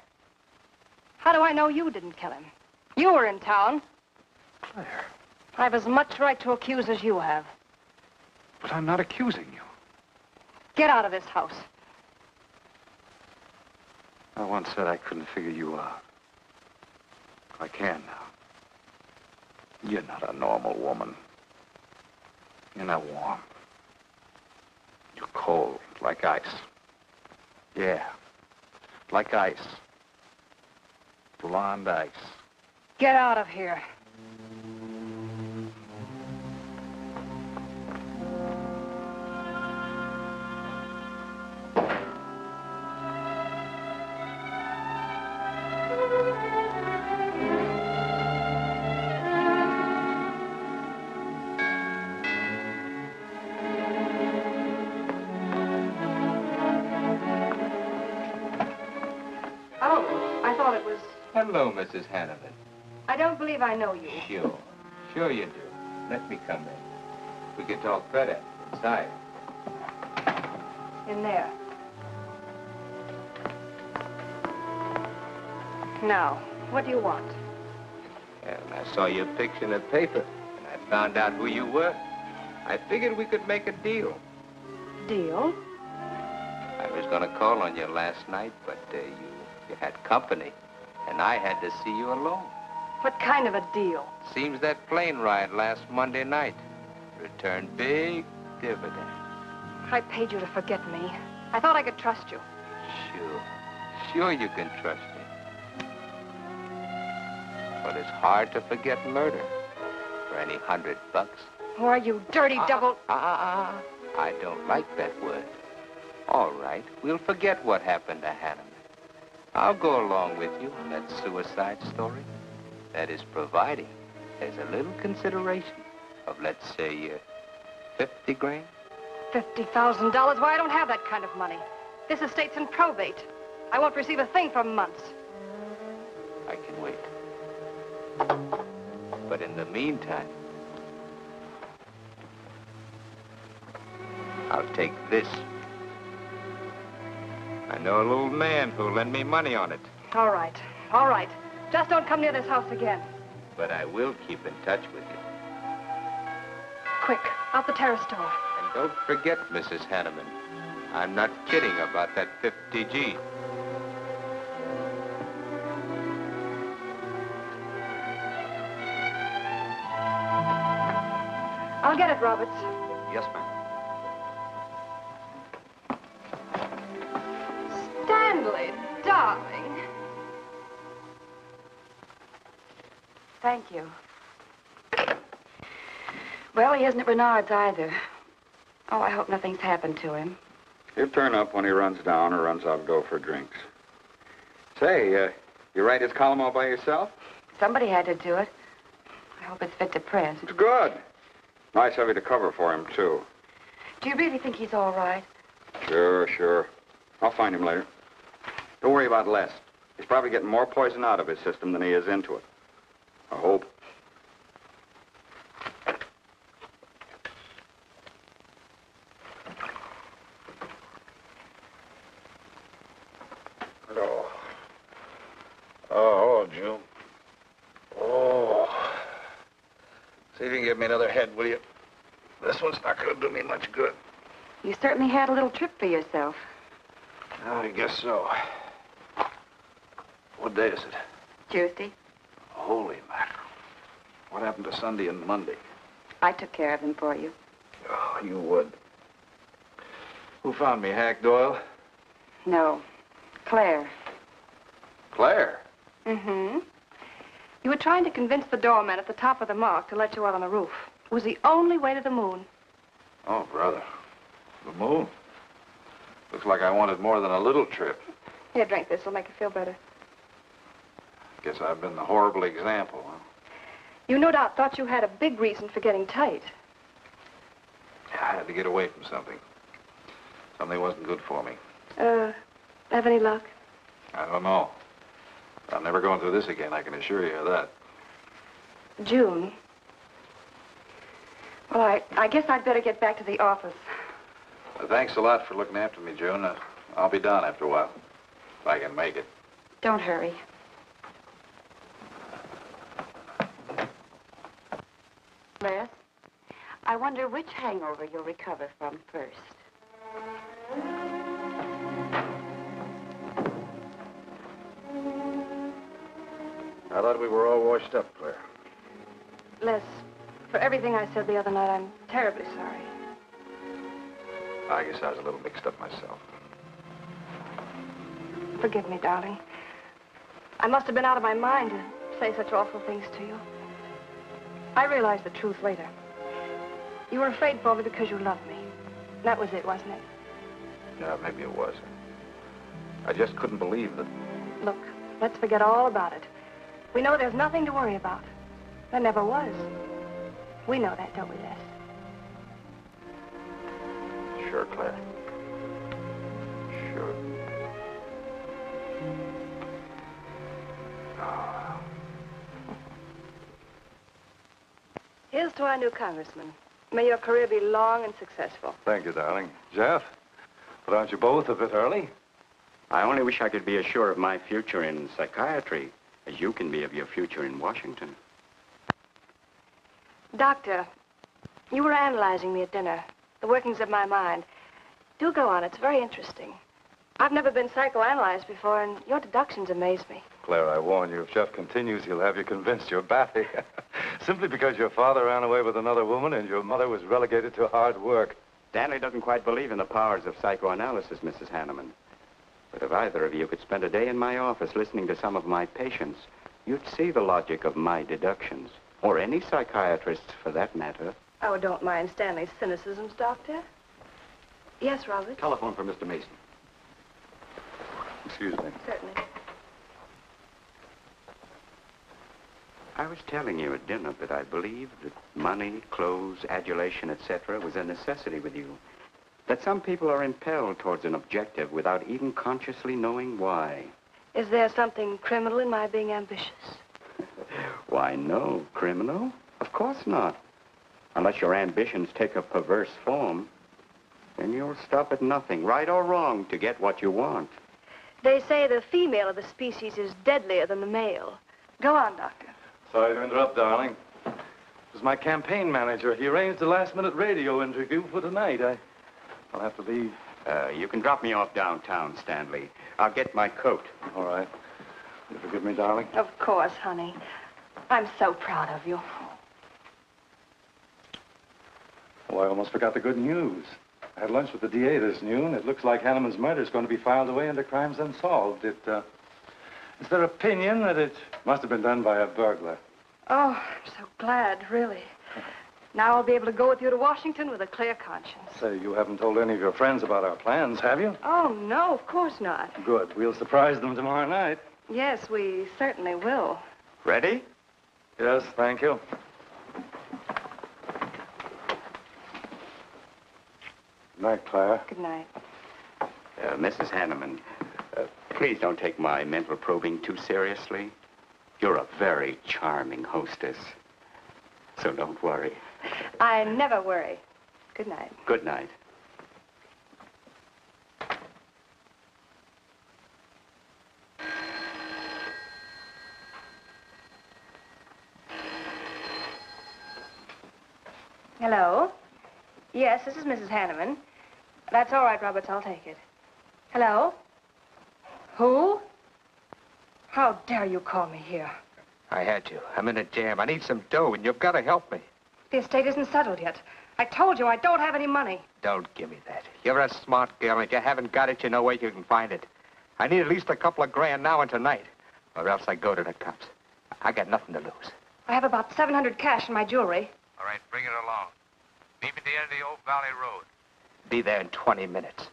How do I know you didn't kill him? You were in town. Claire. I've as much right to accuse as you have. But I'm not accusing you. Get out of this house. I once said I couldn't figure you out. I can now. You're not a normal woman. You're not warm. You're cold, like ice. Yeah, like ice. Blonde ice. Get out of here. Hello, Mrs. Hanneman. I don't believe I know you. Sure. Sure you do. Let me come in. We can talk better inside. In there. Now, what do you want? And I saw your picture in the paper, and I found out who you were. I figured we could make a deal. Deal? I was going to call on you last night, but you had company, and I had to see you alone. What kind of a deal? Seems that plane ride last Monday night returned big dividends. I paid you to forget me. I thought I could trust you. Sure. Sure you can trust me. But it's hard to forget murder for any $100. Why, you dirty double... I don't like that word. All right, we'll forget what happened to Hanneman. I'll go along with you on that suicide story. That is providing there's a little consideration of, let's say, 50 grand. $50,000? Why, I don't have that kind of money. This estate's in probate. I won't receive a thing for months. I can wait. But in the meantime, I'll take this. I know a little man who'll lend me money on it. All right. All right. Just don't come near this house again. But I will keep in touch with you. Quick, out the terrace door. And don't forget, Mrs. Hanneman, I'm not kidding about that 50G. I'll get it, Roberts. Yes, ma'am. Stanley, darling. Thank you. Well, he isn't at Bernard's either. Oh, I hope nothing's happened to him. He'll turn up when he runs down or runs out to go for drinks. Say, you write his column all by yourself? Somebody had to do it. I hope it's fit to print. It's good. Nice of you to cover for him, too. Do you really think he's all right? Sure, sure. I'll find him later. Don't worry about Les. He's probably getting more poison out of his system than he is into it. I hope. Oh, June. Oh. See if you can give me another head, will you? This one's not going to do me much good. You certainly had a little trip for yourself. I guess so. What day is it? Tuesday. Holy mackerel. What happened to Sunday and Monday? I took care of them for you. Oh, you would. Who found me, Hack Doyle? No. Claire. Claire? Mm-hmm. You were trying to convince the doorman at the top of the mark to let you out on the roof. It was the only way to the moon. Oh, brother. The moon? Looks like I wanted more than a little trip. Here, drink this. It'll make you feel better. Guess I've been the horrible example, huh? You no doubt thought you had a big reason for getting tight. I had to get away from something. Something wasn't good for me. Have any luck? I don't know. I'm never going through this again, I can assure you of that. June. Well, I guess I'd better get back to the office. Thanks a lot for looking after me, June. I'll be down after a while, if I can make it. Don't hurry. Les, I wonder which hangover you'll recover from first. I thought we were all washed up, Claire. Les, for everything I said the other night, I'm terribly sorry. I guess I was a little mixed up myself. Forgive me, darling. I must have been out of my mind to say such awful things to you. I realized the truth later. You were afraid for me because you loved me. That was it, wasn't it? Yeah, maybe it was. I just couldn't believe that. Look, let's forget all about it. We know there's nothing to worry about. There never was. We know that, don't we, Les? Sure, Claire. Sure. Oh. Here's to our new congressman. May your career be long and successful. Thank you, darling. Jeff, but aren't you both a bit early? I only wish I could be as sure of my future in psychiatry as you can be of your future in Washington. Doctor, you were analyzing me at dinner, the workings of my mind. Do go on, it's very interesting. I've never been psychoanalyzed before, and your deductions amaze me. Claire, I warn you, if Jeff continues, he'll have you convinced you're batty. Simply because your father ran away with another woman and your mother was relegated to hard work. Stanley doesn't quite believe in the powers of psychoanalysis, Mrs. Hanneman. But if either of you could spend a day in my office listening to some of my patients, you'd see the logic of my deductions. Or any psychiatrist's, for that matter. Oh, don't mind Stanley's cynicisms, Doctor. Yes, Robert? Telephone for Mr. Mason. Excuse me. Certainly. I was telling you at dinner that I believed that money, clothes, adulation, etc. was a necessity with you. That some people are impelled towards an objective without even consciously knowing why. Is there something criminal in my being ambitious? Why, no. Criminal? Of course not. Unless your ambitions take a perverse form. Then you'll stop at nothing, right or wrong, to get what you want. They say the female of the species is deadlier than the male. Go on, Doctor. Sorry to interrupt, darling. It was my campaign manager. He arranged a last-minute radio interview for tonight. I'll have to leave. You can drop me off downtown, Stanley. I'll get my coat. All right. You forgive me, darling? Of course, honey. I'm so proud of you. Oh, I almost forgot the good news. I had lunch with the DA this noon. It looks like Hanneman's murder is going to be filed away under crimes unsolved. It's their opinion that it must have been done by a burglar. Oh, I'm so glad, really. Now I'll be able to go with you to Washington with a clear conscience. Say, you haven't told any of your friends about our plans, have you? Oh, no, of course not. Good. We'll surprise them tomorrow night. Yes, we certainly will. Ready? Yes, thank you. Good night, Clara. Good night. Mrs. Hanneman, please don't take my mental probing too seriously. You're a very charming hostess. So don't worry. I never worry. Good night. Good night. Hello? Yes, this is Mrs. Hanneman. That's all right, Roberts. I'll take it. Hello? Who? How dare you call me here? I had you. I'm in a jam. I need some dough, and you've got to help me. The estate isn't settled yet. I told you I don't have any money. Don't give me that. You're a smart girl, and if you haven't got it, you know where you can find it. I need at least a couple of grand now and tonight, or else I go to the cops. I got nothing to lose. I have about $700 cash in my jewelry. All right, bring it along. Meet me at the end of the Old Valley Road. Be there in 20 minutes.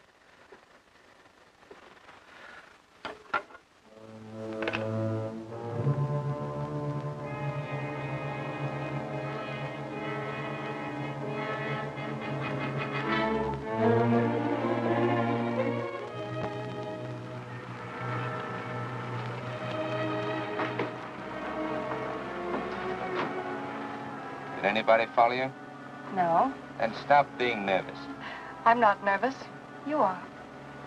Did anybody follow you? No, Then stop being nervous. I'm not nervous. You are.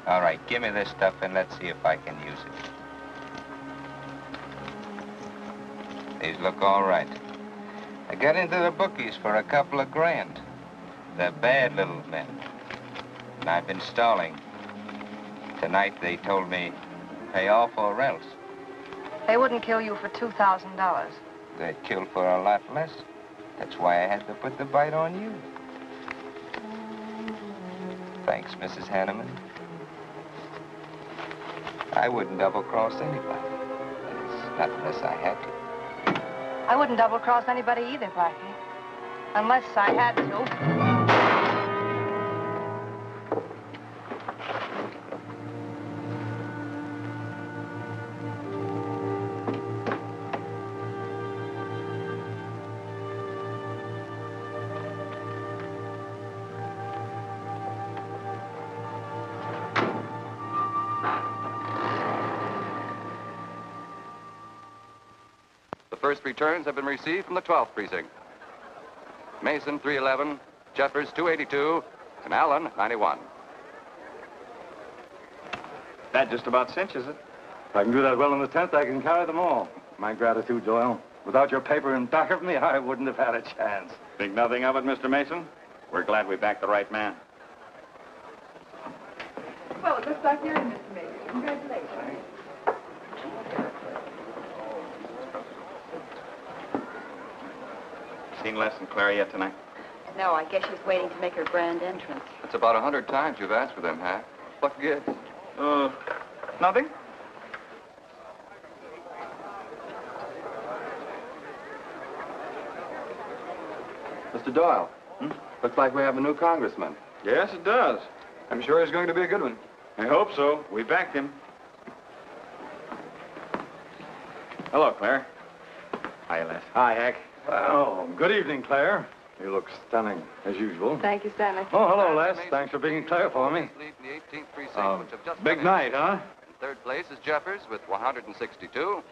All right, give me this stuff and let's see if I can use it. These look all right. I got into the bookies for a couple of grand. They're bad little men. And I've been stalling. Tonight they told me, pay off or else. They wouldn't kill you for $2,000. They'd kill for a lot less. That's why I had to put the bite on you. Thanks, Mrs. Hanneman. I wouldn't double-cross anybody. Not unless I had to. I wouldn't double-cross anybody either, Blackie. Unless I had to. First returns have been received from the 12th precinct. Mason, 311, Jeffers, 282, and Allen, 91. That just about cinches it. If I can do that well in the 10th, I can carry them all. My gratitude, Doyle. Without your paper in back of me, I wouldn't have had a chance. Think nothing of it, Mr. Mason? We're glad we backed the right man. Well, it looks like you're in, Mr. Mason. Congratulations. Seen Les and Claire yet tonight? No, I guess she's waiting to make her grand entrance. That's about 100 times you've asked for them, Hack. What gives? Nothing? Mr. Doyle, looks like we have a new congressman. Yes, it does. I'm sure he's going to be a good one. I hope so. We backed him. Hello, Claire. Hi, Les. Hi, Hank. Well, good evening, Claire. You look stunning, as usual. Thank you, Stanley. Oh, hello, Les. Thanks for being Claire for me. Big night, huh? In third place is Jeffers with 162,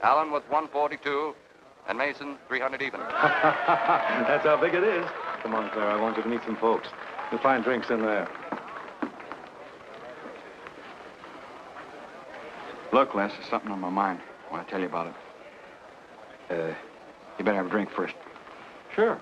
Allen with 142, and Mason 300 even. That's how big it is. Come on, Claire. I want you to meet some folks. You'll find drinks in there. Look, Les, there's something on my mind. I want to tell you about it. You better have a drink first. Sure.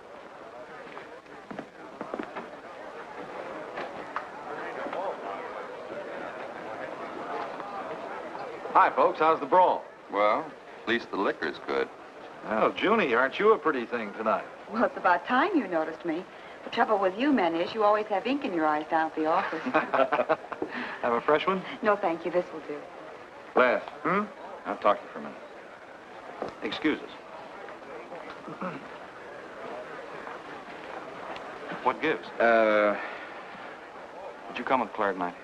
Hi, folks. How's the brawl? Well, at least the liquor's good. Well, Junie, aren't you a pretty thing tonight? Well, it's about time you noticed me. The trouble with you men is you always have ink in your eyes down at the office. Have a fresh one? No, thank you. This will do. Les. I'll talk to you for a minute. Excuse us. What gives? Did you come with Claire tonight?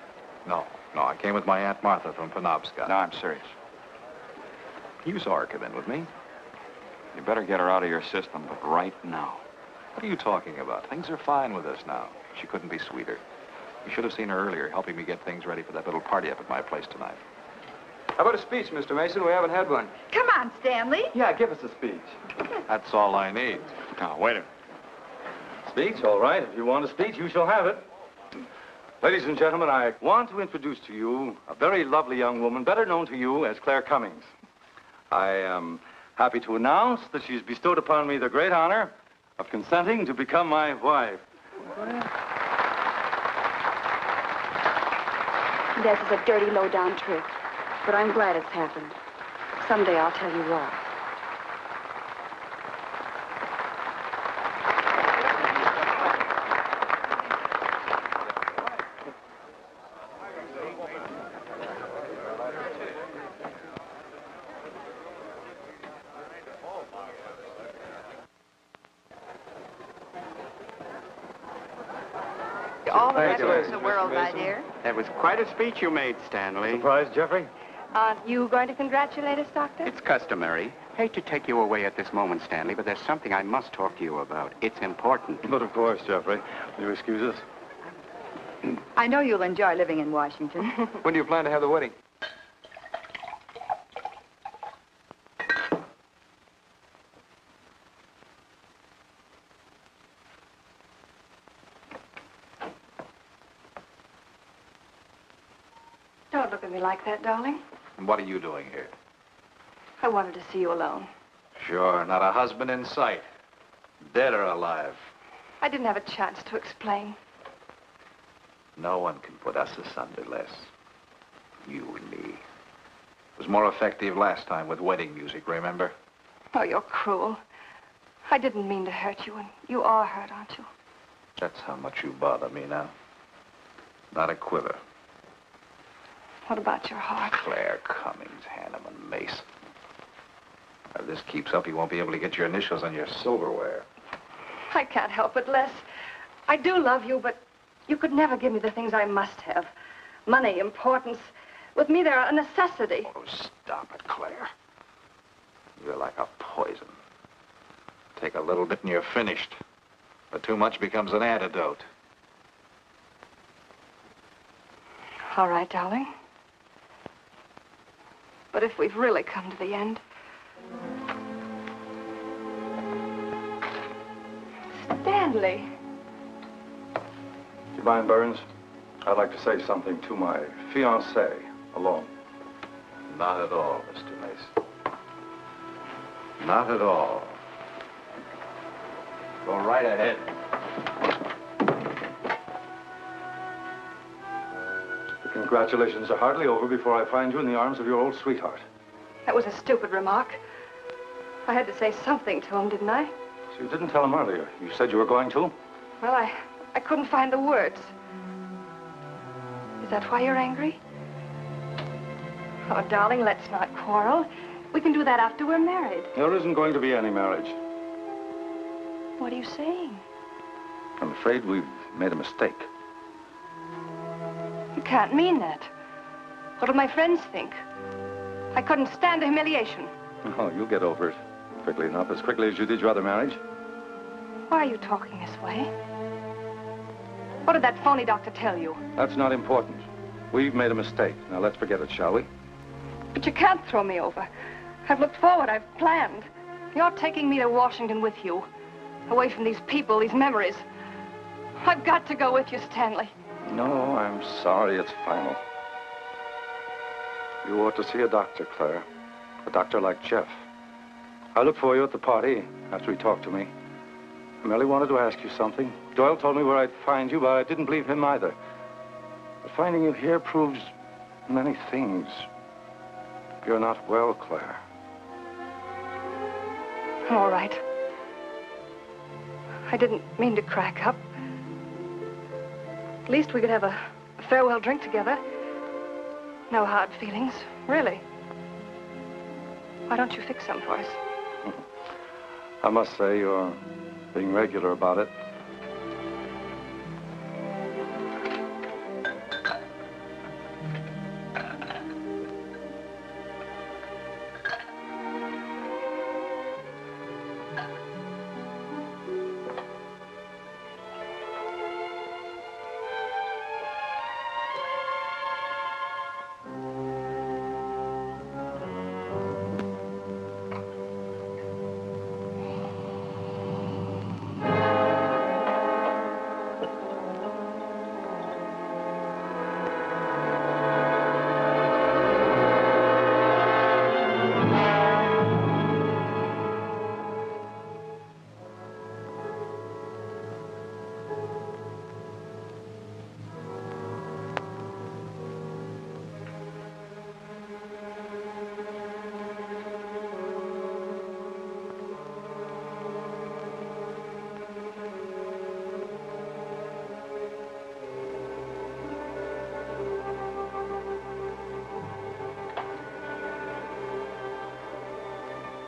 No, I came with my Aunt Martha from Penobscot. No, I'm serious. You saw her come in with me. You better get her out of your system, but right now. What are you talking about? Things are fine with us now. She couldn't be sweeter. You should have seen her earlier, helping me get things ready for that little party up at my place tonight. How about a speech, Mr. Mason? We haven't had one. Come on, Stanley. Yeah, give us a speech. That's all I need. Now, wait a minute. Speech, all right. If you want a speech, you shall have it. Ladies and gentlemen, I want to introduce to you a very lovely young woman, better known to you as Claire Cummings. I am happy to announce that she's bestowed upon me the great honor of consenting to become my wife. This is a dirty, low-down trick, but I'm glad it's happened. Someday I'll tell you why. All the best in the world, my dear. That was quite a speech you made, Stanley. Surprised, Jeffrey? Aren't you going to congratulate us, Doctor? It's customary. Hate to take you away at this moment, Stanley, but there's something I must talk to you about. It's important. But of course, Jeffrey. Will you excuse us? I know you'll enjoy living in Washington. When do you plan to have the wedding? Don't look at me like that, darling. And what are you doing here? I wanted to see you alone. Sure, not a husband in sight. Dead or alive. I didn't have a chance to explain. No one can put us asunder, Les. You and me. It was more effective last time with wedding music, remember? Oh, you're cruel. I didn't mean to hurt you, and you are hurt, aren't you? That's how much you bother me now. Not a quiver. What about your heart? Claire Cummings, Hanneman, Mason. If this keeps up, you won't be able to get your initials on your silverware. I can't help it, Les. I do love you, but you could never give me the things I must have. Money, importance. With me, they're a necessity. Oh, stop it, Claire. You're like a poison. Take a little bit and you're finished. But too much becomes an antidote. All right, darling. But if we've really come to the end... Stanley. Do you mind, Burns? I'd like to say something to my fiancée alone. Not at all, Mr. Mason. Not at all. Go right ahead. The congratulations are hardly over before I find you in the arms of your old sweetheart. That was a stupid remark. I had to say something to him, didn't I? So you didn't tell him earlier. You said you were going to? Well, I couldn't find the words. Is that why you're angry? Oh, darling, let's not quarrel. We can do that after we're married. There isn't going to be any marriage. What are you saying? I'm afraid we've made a mistake. You can't mean that. What'll my friends think? I couldn't stand the humiliation. Oh, you'll get over it quickly enough, as quickly as you did your other marriage. Why are you talking this way? What did that phony doctor tell you? That's not important. We've made a mistake. Now let's forget it, shall we? But you can't throw me over. I've looked forward. I've planned. You're taking me to Washington with you. Away from these people, these memories. I've got to go with you, Stanley. No, I'm sorry. It's final. You ought to see a doctor, Claire. A doctor like Jeff. I looked for you at the party after he talked to me. I merely wanted to ask you something. Doyle told me where I'd find you, but I didn't believe him either. But finding you here proves many things. You're not well, Claire. All right. I didn't mean to crack up. At least we could have a farewell drink together. No hard feelings, really. Why don't you fix some for us? I must say you're being regular about it.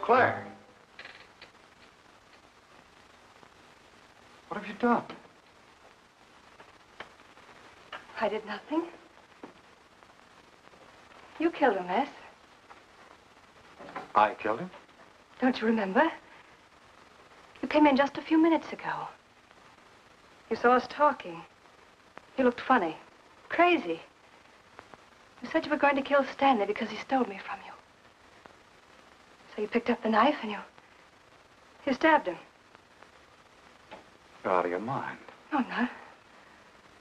Claire. What have you done? I did nothing. You killed him, Les. I killed him? Don't you remember? You came in just a few minutes ago. You saw us talking. You looked funny. Crazy. You said you were going to kill Stanley because he stole me from you. So you picked up the knife and you stabbed him. You're out of your mind. No, I'm not.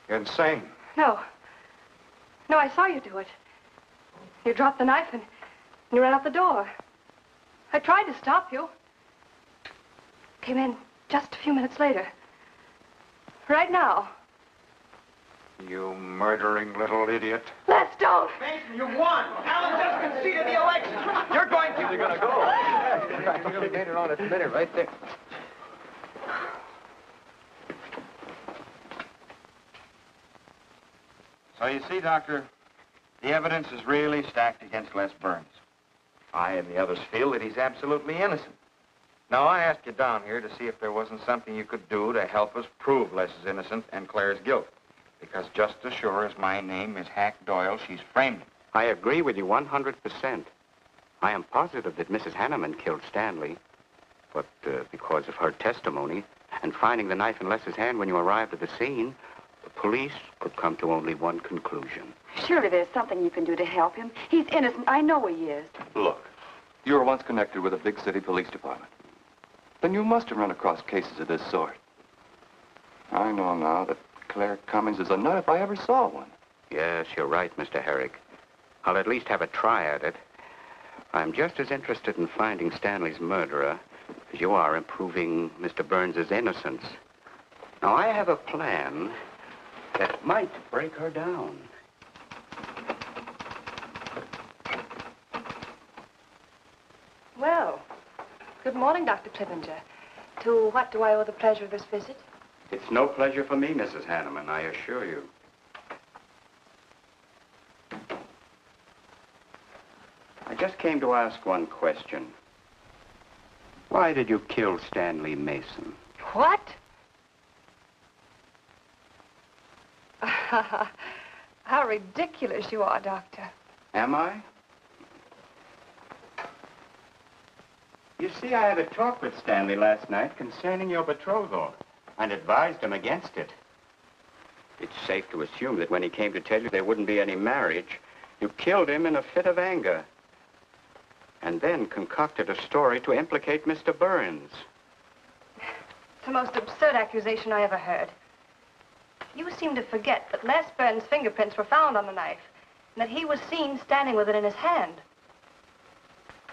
You're insane. No. No, I saw you do it. You dropped the knife and you ran out the door. I tried to stop you. Came in just a few minutes later. Right now. You murdering little idiot. Les, don't! Mason, you won! Alan just conceded the election! You're going to... You're gonna go. You made it on its minute right there. So you see, Doctor, the evidence is really stacked against Les Burns. I and the others feel that he's absolutely innocent. Now, I asked you down here to see if there wasn't something you could do to help us prove Les is innocent and Claire's guilt. Because just as sure as my name is Hack Doyle, she's framed him. I agree with you 100%. I am positive that Mrs. Hanneman killed Stanley. But because of her testimony and finding the knife in Les's hand when you arrived at the scene, the police could come to only one conclusion. Surely there's something you can do to help him. He's innocent. I know he is. Look, you were once connected with a big city police department. Then you must have run across cases of this sort. I know now that Claire Cummings is a nut if I ever saw one. Yes, you're right, Mr. Herrick. I'll at least have a try at it. I'm just as interested in finding Stanley's murderer as you are in proving Mr. Burns' innocence. Now, I have a plan that might break her down. Well, good morning, Dr. Clippinger. To what do I owe the pleasure of this visit? It's no pleasure for me, Mrs. Hanneman, I assure you. I just came to ask one question. Why did you kill Stanley Mason? What? How ridiculous you are, Doctor. Am I? You see, I had a talk with Stanley last night concerning your betrothal and advised him against it. It's safe to assume that when he came to tell you there wouldn't be any marriage, you killed him in a fit of anger and then concocted a story to implicate Mr. Burns. It's the most absurd accusation I ever heard. You seem to forget that Les Burns' fingerprints were found on the knife and that he was seen standing with it in his hand.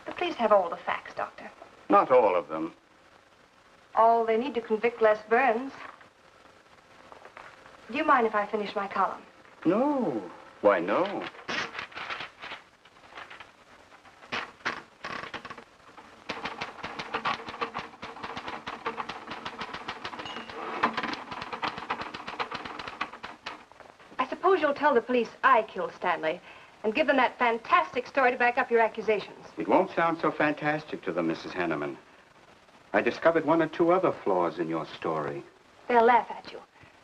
The police have all the facts, Doctor. Not all of them. All they need to convict Les Burns. Do you mind if I finish my column? No. Why, no. I suppose you'll tell the police I killed Stanley and give them that fantastic story to back up your accusations. It won't sound so fantastic to them, Mrs. Hanneman. I discovered one or two other flaws in your story. They'll laugh at you.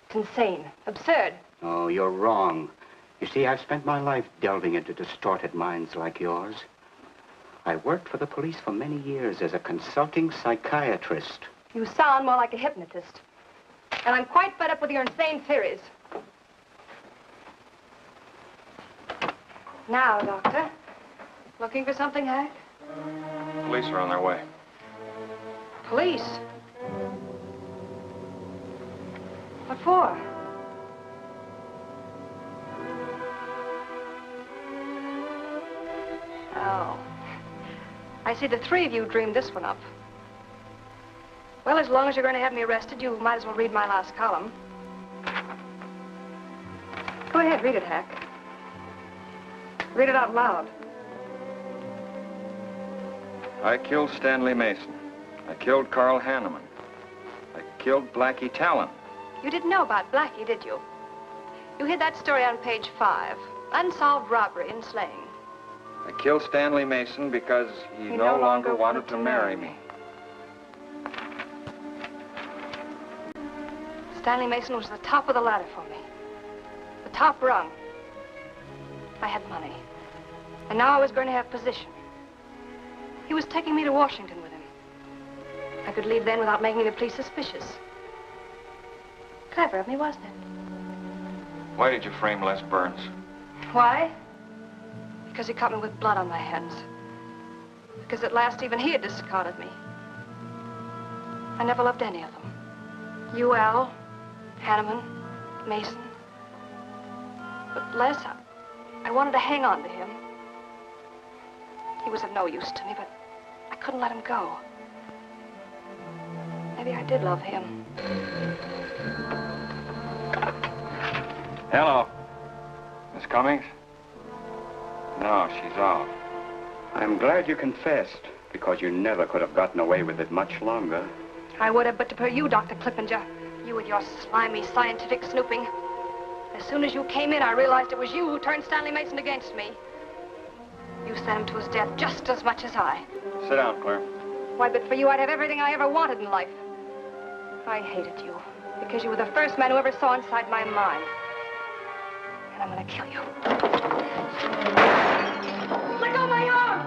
It's insane, absurd. Oh, you're wrong. You see, I've spent my life delving into distorted minds like yours. I worked for the police for many years as a consulting psychiatrist. You sound more like a hypnotist. And I'm quite fed up with your insane theories. Now, Doctor, looking for something, Hack? Police are on their way. Police? What for? Oh. I see the three of you dreamed this one up. Well, as long as you're going to have me arrested, you might as well read my last column. Go ahead, read it, Hack. Read it out loud. I killed Stanley Mason. I killed Carl Hanneman. I killed Blackie Talon. You didn't know about Blackie, did you? You hid that story on page 5. Unsolved robbery and slaying. I killed Stanley Mason because he no longer wanted to marry me. Stanley Mason was the top of the ladder for me. The top rung. I had money. And now I was going to have position. He was taking me to Washington with him. I could leave then without making the police suspicious. Clever of me, wasn't it? Why did you frame Les Burns? Why? Because he caught me with blood on my hands. Because at last even he had discarded me. I never loved any of them. You, Al, Hanneman, Mason. But Les, I wanted to hang on to him. He was of no use to me, but I couldn't let him go. Maybe I did love him. Hello. Miss Cummings? No, she's off. I'm glad you confessed, because you never could have gotten away with it much longer. I would have, but to per you, Dr. Clippinger. You with your slimy scientific snooping. As soon as you came in, I realized it was you who turned Stanley Mason against me. You sent him to his death just as much as I. Sit down, Claire. Why, but for you, I'd have everything I ever wanted in life. I hated you because you were the first man who ever saw inside my mind. And I'm gonna kill you. Let go of my arm!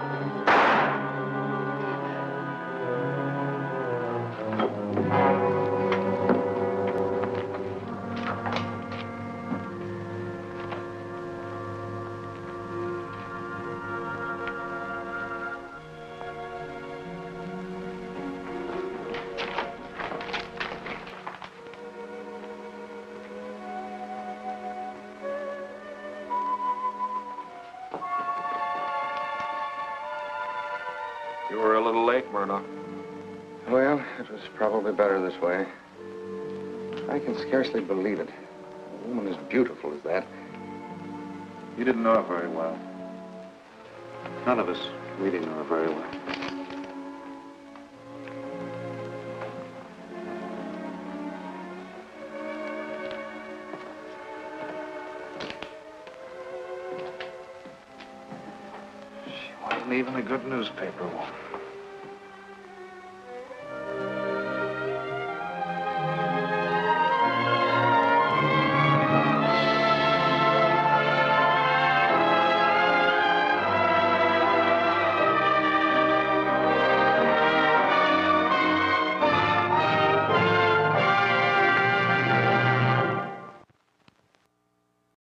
You were a little late, Murdoch. Well, it was probably better this way. I can scarcely believe it. A woman as beautiful as that. You didn't know her very well. None of us really knew her very well. She wasn't even a good newspaper woman.